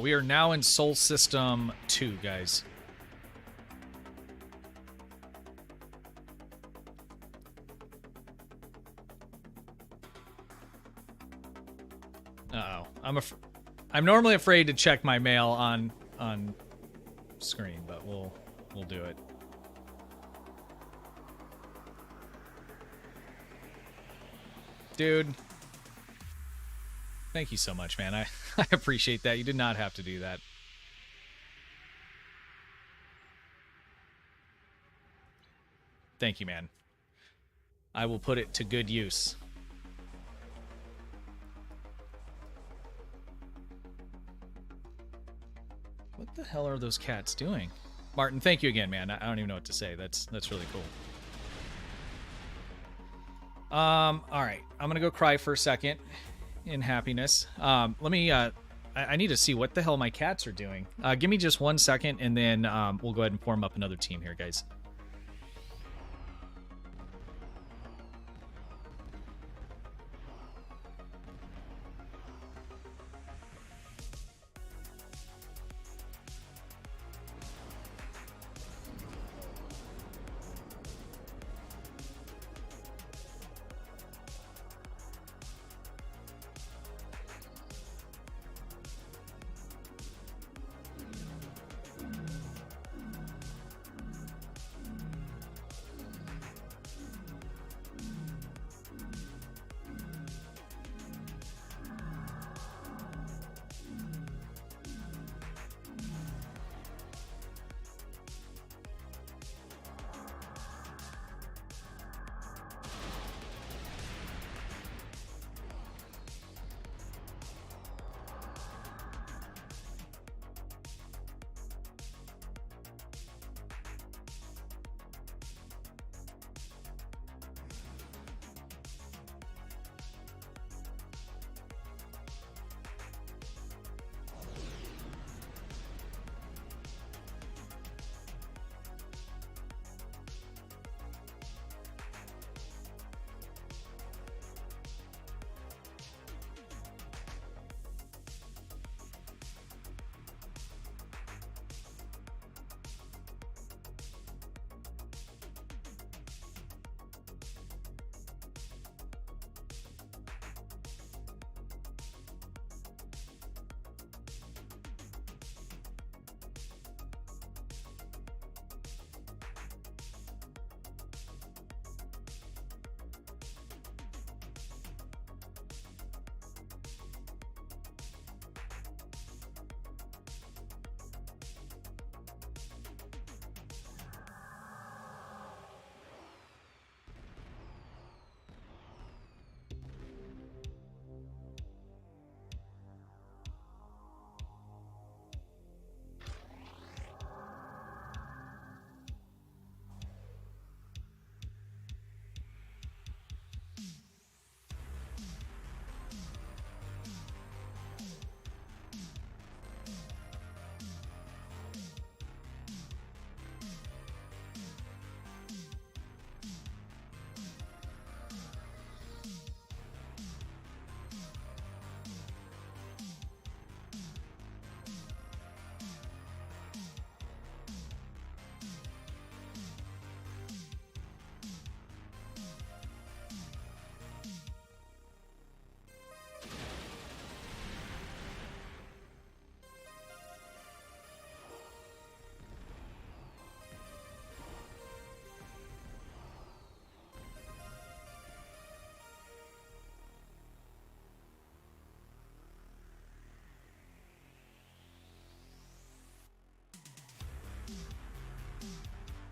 We are now in Sol System 2, guys. Uh-oh. I'm normally afraid to check my mail on screen, but we'll do it. Dude. Thank you so much, man. I appreciate that. You did not have to do that. Thank you, man. I will put it to good use. What the hell are those cats doing? Martin, thank you again, man. I don't even know what to say. That's really cool. All right. I'm going to go cry for a second in happiness. Let me, I need to see what the hell my cats are doing. Give me just 1 second, and then we'll go ahead and form up another team here, guys.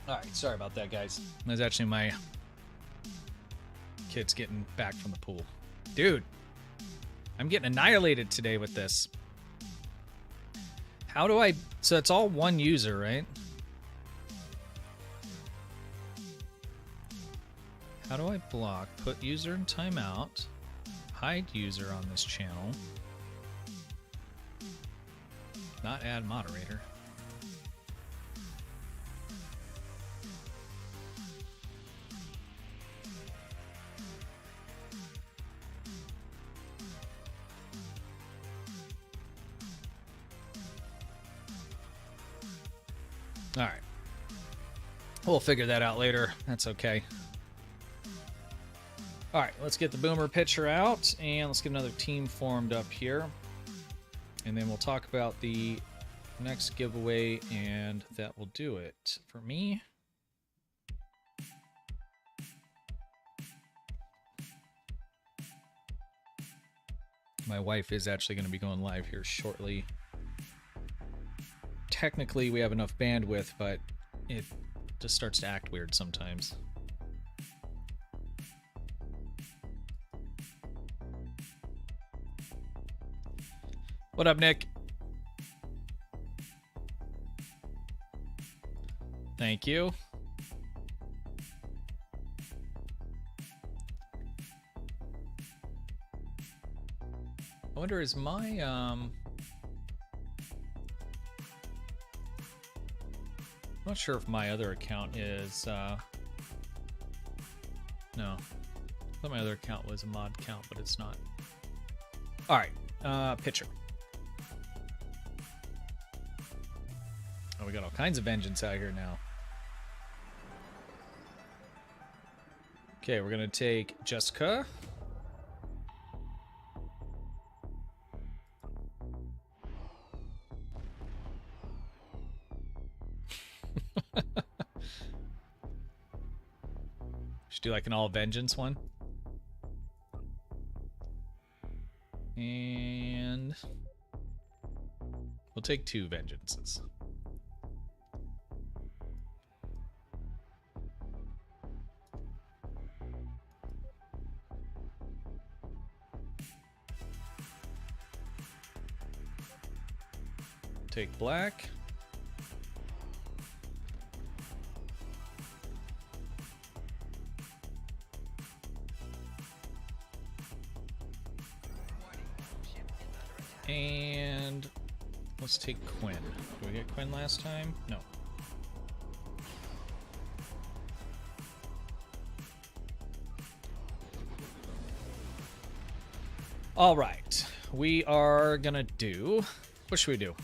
All right, sorry about that, guys. That's actually my kids getting back from the pool. Dude, I'm getting annihilated today with this. How do I... So it's all one user, right? How do I block? Put user in timeout. Hide user on this channel. Not add moderator. All right. We'll figure that out later. That's okay. All right, let's get the boomer pitcher out, and let's get another team formed up here. And then we'll talk about the next giveaway, and that will do it for me. My wife is actually going to be going live here shortly. Technically, we have enough bandwidth, but it just starts to act weird sometimes. What up, Nick? Thank you. I wonder, is my I'm not sure if my other account is no. I thought my other account was a mod account, but it's not. All right, pitcher. Oh, we got all kinds of vengeance out here now. Okay, we're gonna take Jessica. Should do like an all vengeance one. And we'll take 2 vengeances. Take black. And let's take Quinn. Did we get Quinn last time? No. All right. We are gonna do... What should we do?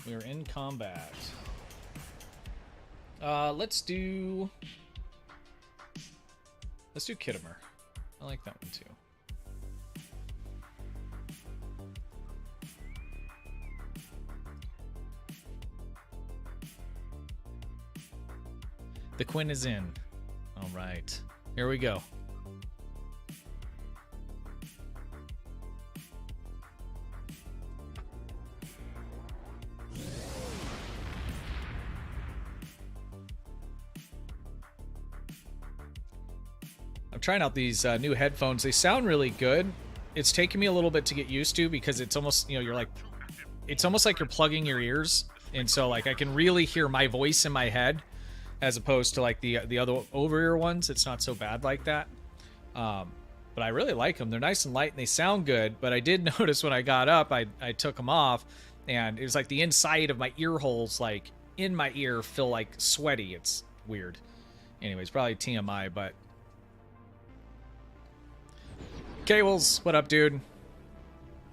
We're in combat. Let's do Kittimer. I like that one too. The Quinn is in. All right. Here we go. I'm trying out these new headphones. They sound really good. It's taken me a little bit to get used to because it's almost, you know, you're like, it's almost like you're plugging your ears. And so like I can really hear my voice in my head as opposed to like the other over-ear ones. It's not so bad like that. But I really like them. They're nice and light and they sound good. But I did notice when I got up, I took them off and it was like the inside of my ear holes, like in my ear, feel like sweaty. It's weird. Anyways, probably TMI, but Cables, what up, dude?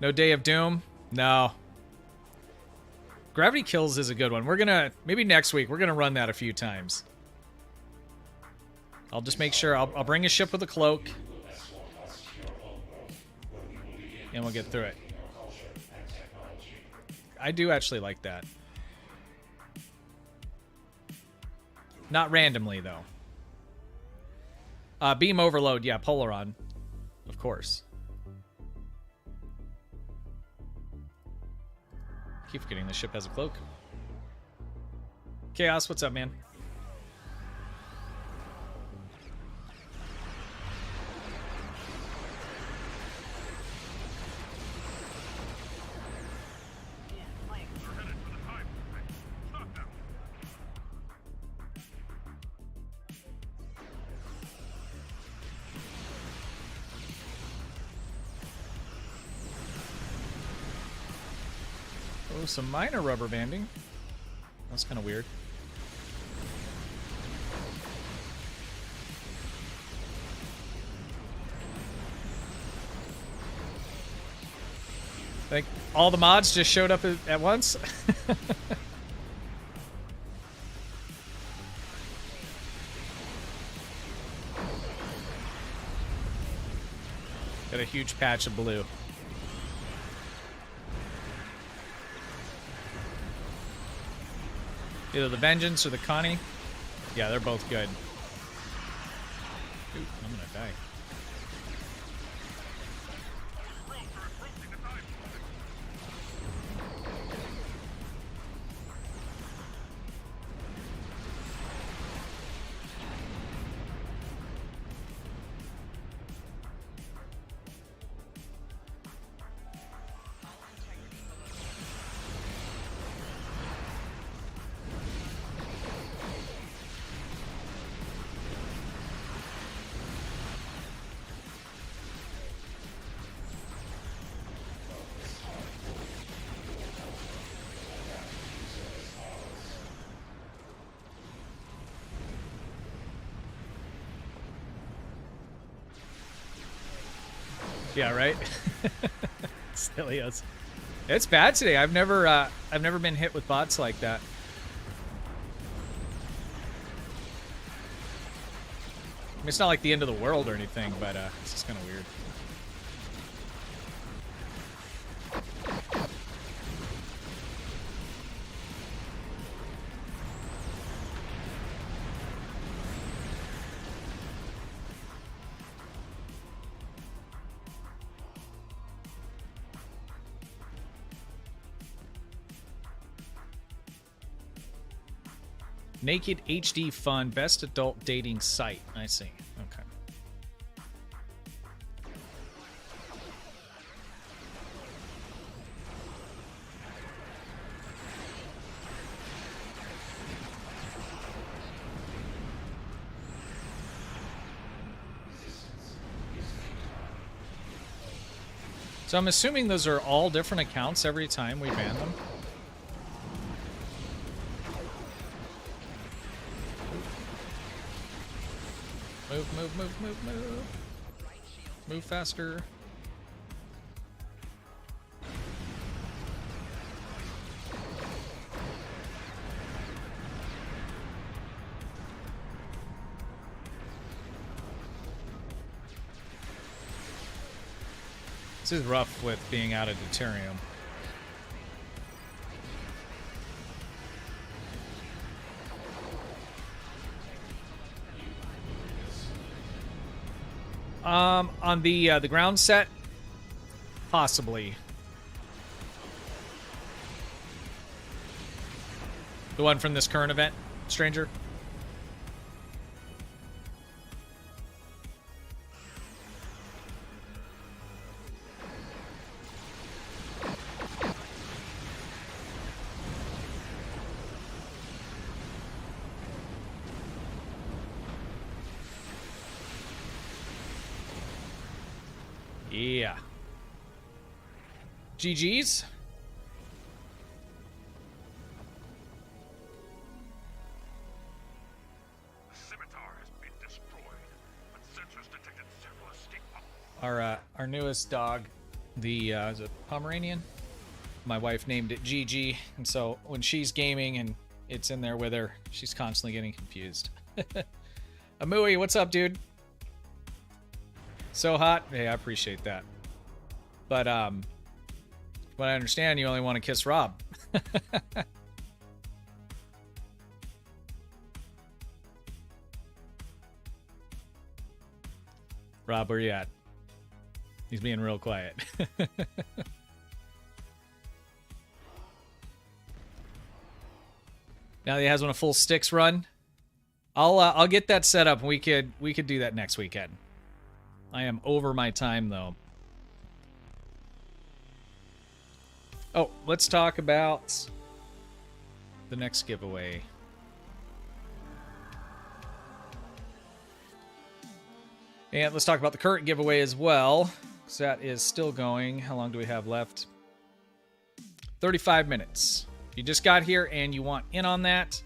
No Day of Doom? No. Gravity Kills is a good one. We're gonna, maybe next week, we're gonna run that a few times. I'll just make sure, I'll bring a ship with a cloak. And we'll get through it. I do actually like that. Not randomly, though. Beam overload, yeah, Polaron. Of course. Keep forgetting the ship has a cloak. Chaos, what's up, man? Oh, some minor rubber banding. That's kind of weird. Like, all the mods just showed up at once? Got a huge patch of blue. Either the Vengeance or the Connie. Yeah, they're both good. Ooh, I'm gonna die. Yeah, right. Stelios. It's bad today. I've never been hit with bots like that. I mean, it's not like the end of the world or anything, but it's just kind of weird. Naked HD Fun, best adult dating site. I see. Okay. So I'm assuming those are all different accounts every time we ban them. Move. Move faster. This is rough with being out of deuterium. On the ground set, possibly. The one from this current event, Stranger. Yeah. GG's. Our newest dog, the is it Pomeranian? My wife named it GG, and so when she's gaming and it's in there with her, she's constantly getting confused. Amui, what's up, dude? So hot. Hey, I appreciate that. But what I understand, you only want to kiss Rob. Rob, where you at? He's being real quiet. Now that he has one a full sticks run, I'll get that set up. We could do that next weekend. I am over my time though. Oh, let's talk about the next giveaway. And let's talk about the current giveaway as well, because that is still going. How long do we have left? 35 minutes. If you just got here and you want in on that,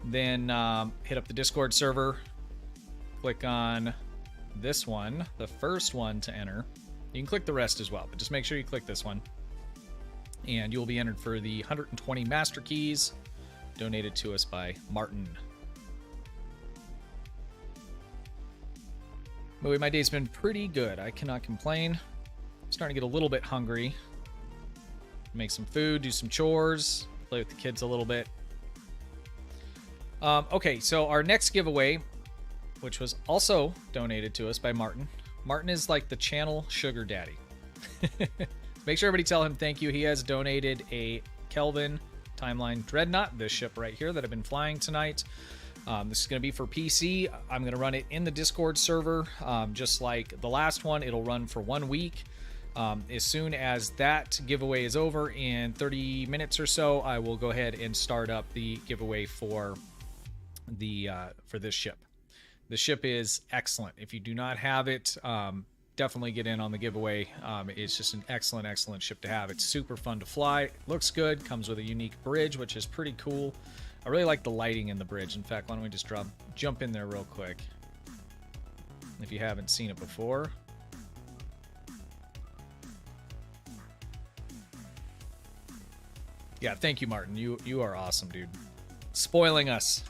then hit up the Discord server. Click on this one, the first one to enter. You can click the rest as well, but just make sure you click this one. And you'll be entered for the 120 master keys donated to us by Martin. But my day's been pretty good. I cannot complain. I'm starting to get a little bit hungry. Make some food, do some chores, play with the kids a little bit. Okay, so our next giveaway, which was also donated to us by Martin. Martin is like the channel sugar daddy. Make sure everybody tell him thank you. He has donated a Kelvin Timeline Dreadnought, this ship right here that I've been flying tonight. This is going to be for PC. I'm going to run it in the Discord server. Just like the last one, it'll run for 1 week. As soon as that giveaway is over in 30 minutes or so, I will go ahead and start up the giveaway for this ship. The ship is excellent. If you do not have it, definitely get in on the giveaway. It's just an excellent ship to have. It's super fun to fly. Looks good. Comes with a unique bridge, which is pretty cool. I really like the lighting in the bridge. In fact, why don't we just jump in there real quick, if you haven't seen it before. Yeah, thank you, Martin. You are awesome, dude. Spoiling us.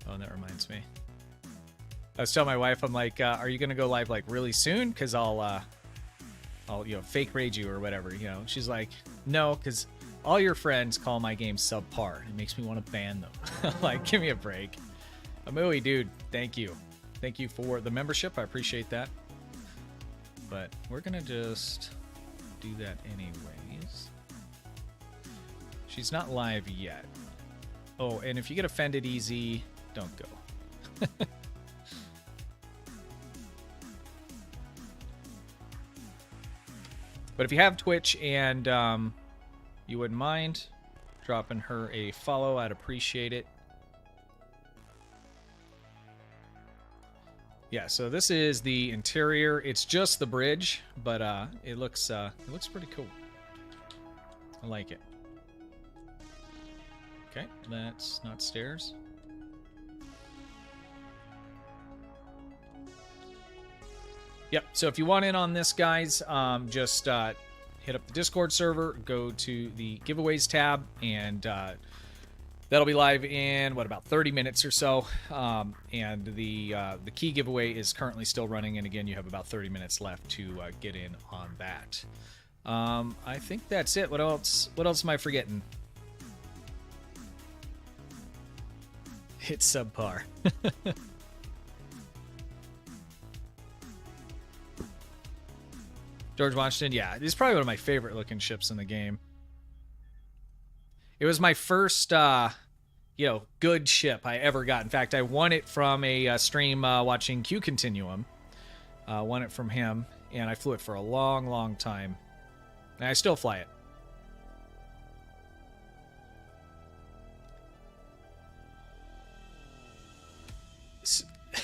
Oh, and that reminds me. I was telling my wife, I'm like, are you gonna go live like really soon? Because I'll fake raid you or whatever. She's like, no, because all your friends call my game subpar. It makes me want to ban them. Like, give me a break. Amui, dude, thank you. Thank you for the membership. I appreciate that. But we're gonna just do that anyways. She's not live yet. Oh, and if you get offended easy, don't go. But if you have Twitch and you wouldn't mind dropping her a follow, I'd appreciate it. Yeah, so this is the interior. It's just the bridge, but it looks pretty cool. I like it. Okay, that's not stairs. Yep, so if you want in on this, guys, just hit up the Discord server, go to the giveaways tab, and that'll be live in, about 30 minutes or so. And the key giveaway is currently still running, and again, you have about 30 minutes left to get in on that. I think that's it. What else am I forgetting? It's subpar. George Washington, yeah, it's probably one of my favorite looking ships in the game. It was my first, good ship I ever got. In fact, I won it from a stream watching Kyuucontinuum. Won it from him, and I flew it for a long time. And I still fly it.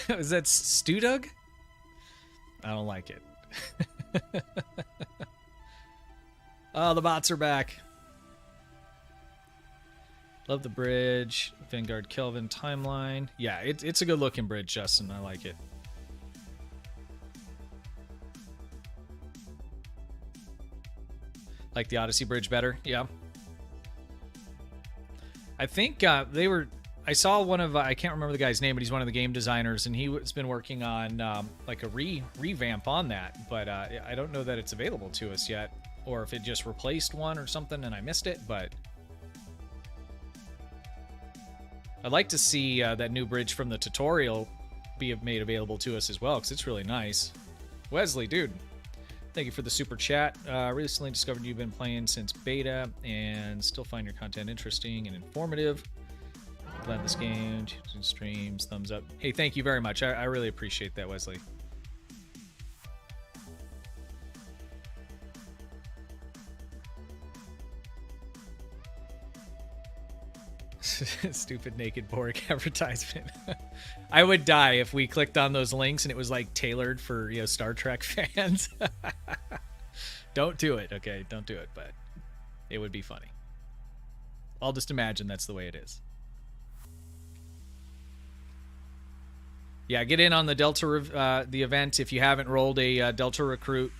Is that Stewdug? I don't like it. Oh, the bots are back. Love the bridge. Vanguard Kelvin timeline. Yeah, it's a good looking bridge, Justin. I like it. Like the Odyssey bridge better? Yeah. I think I saw one of, I can't remember the guy's name, but he's one of the game designers, and he's been working on like a revamp on that, but I don't know that it's available to us yet, or if it just replaced one or something and I missed it, but I'd like to see that new bridge from the tutorial be made available to us as well, because it's really nice. Wesley, dude, thank you for the super chat. Recently discovered you've been playing since beta and still find your content interesting and informative. Glad this game, streams, thumbs up. Hey, thank you very much. I really appreciate that, Wesley. Stupid naked Borg advertisement. I would die if we clicked on those links and it was like tailored for, you know, Star Trek fans. Don't do it, okay? Don't do it, but it would be funny. I'll just imagine that's the way it is. Yeah, get in on the Delta the event. If you haven't rolled a Delta recruit,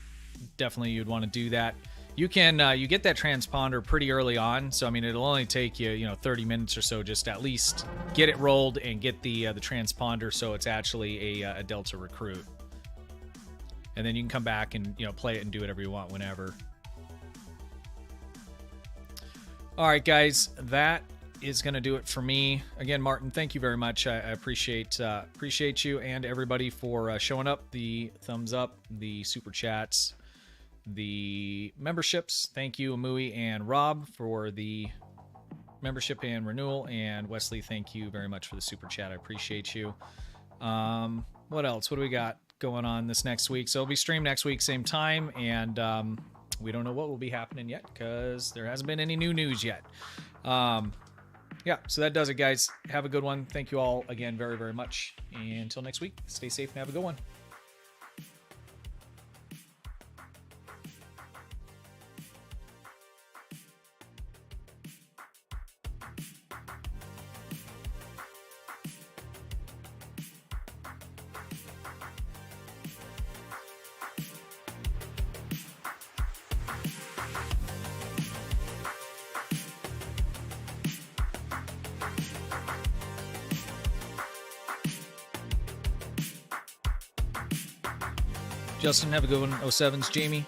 definitely you'd want to do that. You can you get that transponder pretty early on, so I mean it'll only take you 30 minutes or so just to at least get it rolled and get the transponder so it's actually a Delta recruit. And then you can come back and play it and do whatever you want whenever. All right, guys, that is going to do it for me. Again, Martin, thank you very much. I appreciate you and everybody for showing up. The thumbs up, the super chats, the memberships. Thank you, Amui and Rob, for the membership and renewal. And Wesley, thank you very much for the super chat. I appreciate you. What else? What do we got going on this next week? So it'll be streamed next week, same time. And we don't know what will be happening yet because there hasn't been any new news yet. Yeah, so that does it, guys. Have a good one. Thank you all again very, very much. And until next week, stay safe and have a good one. Justin, have a good one. 07's Jamie,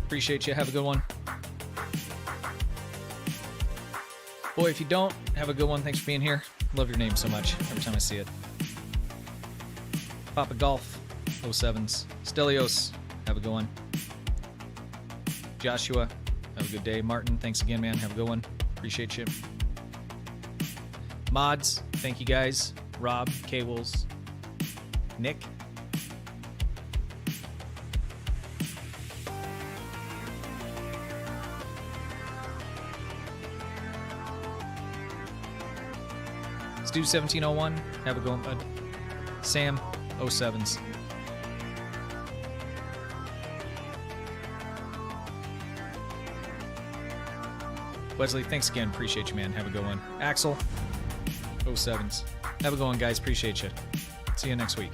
appreciate you. Have a good one. Boy, if you don't, have a good one. Thanks for being here. Love your name so much every time I see it. Papa Golf, 07's. Stelios, have a good one. Joshua, have a good day. Martin, thanks again, man. Have a good one. Appreciate you. Mods, thank you guys. Rob, K-Wolves, Nick. Stu2001, have a good one, bud. Sam, 07's. Wesley, thanks again. Appreciate you, man. Have a good one. Axel, 07's. Have a good one, guys. Appreciate you. See you next week.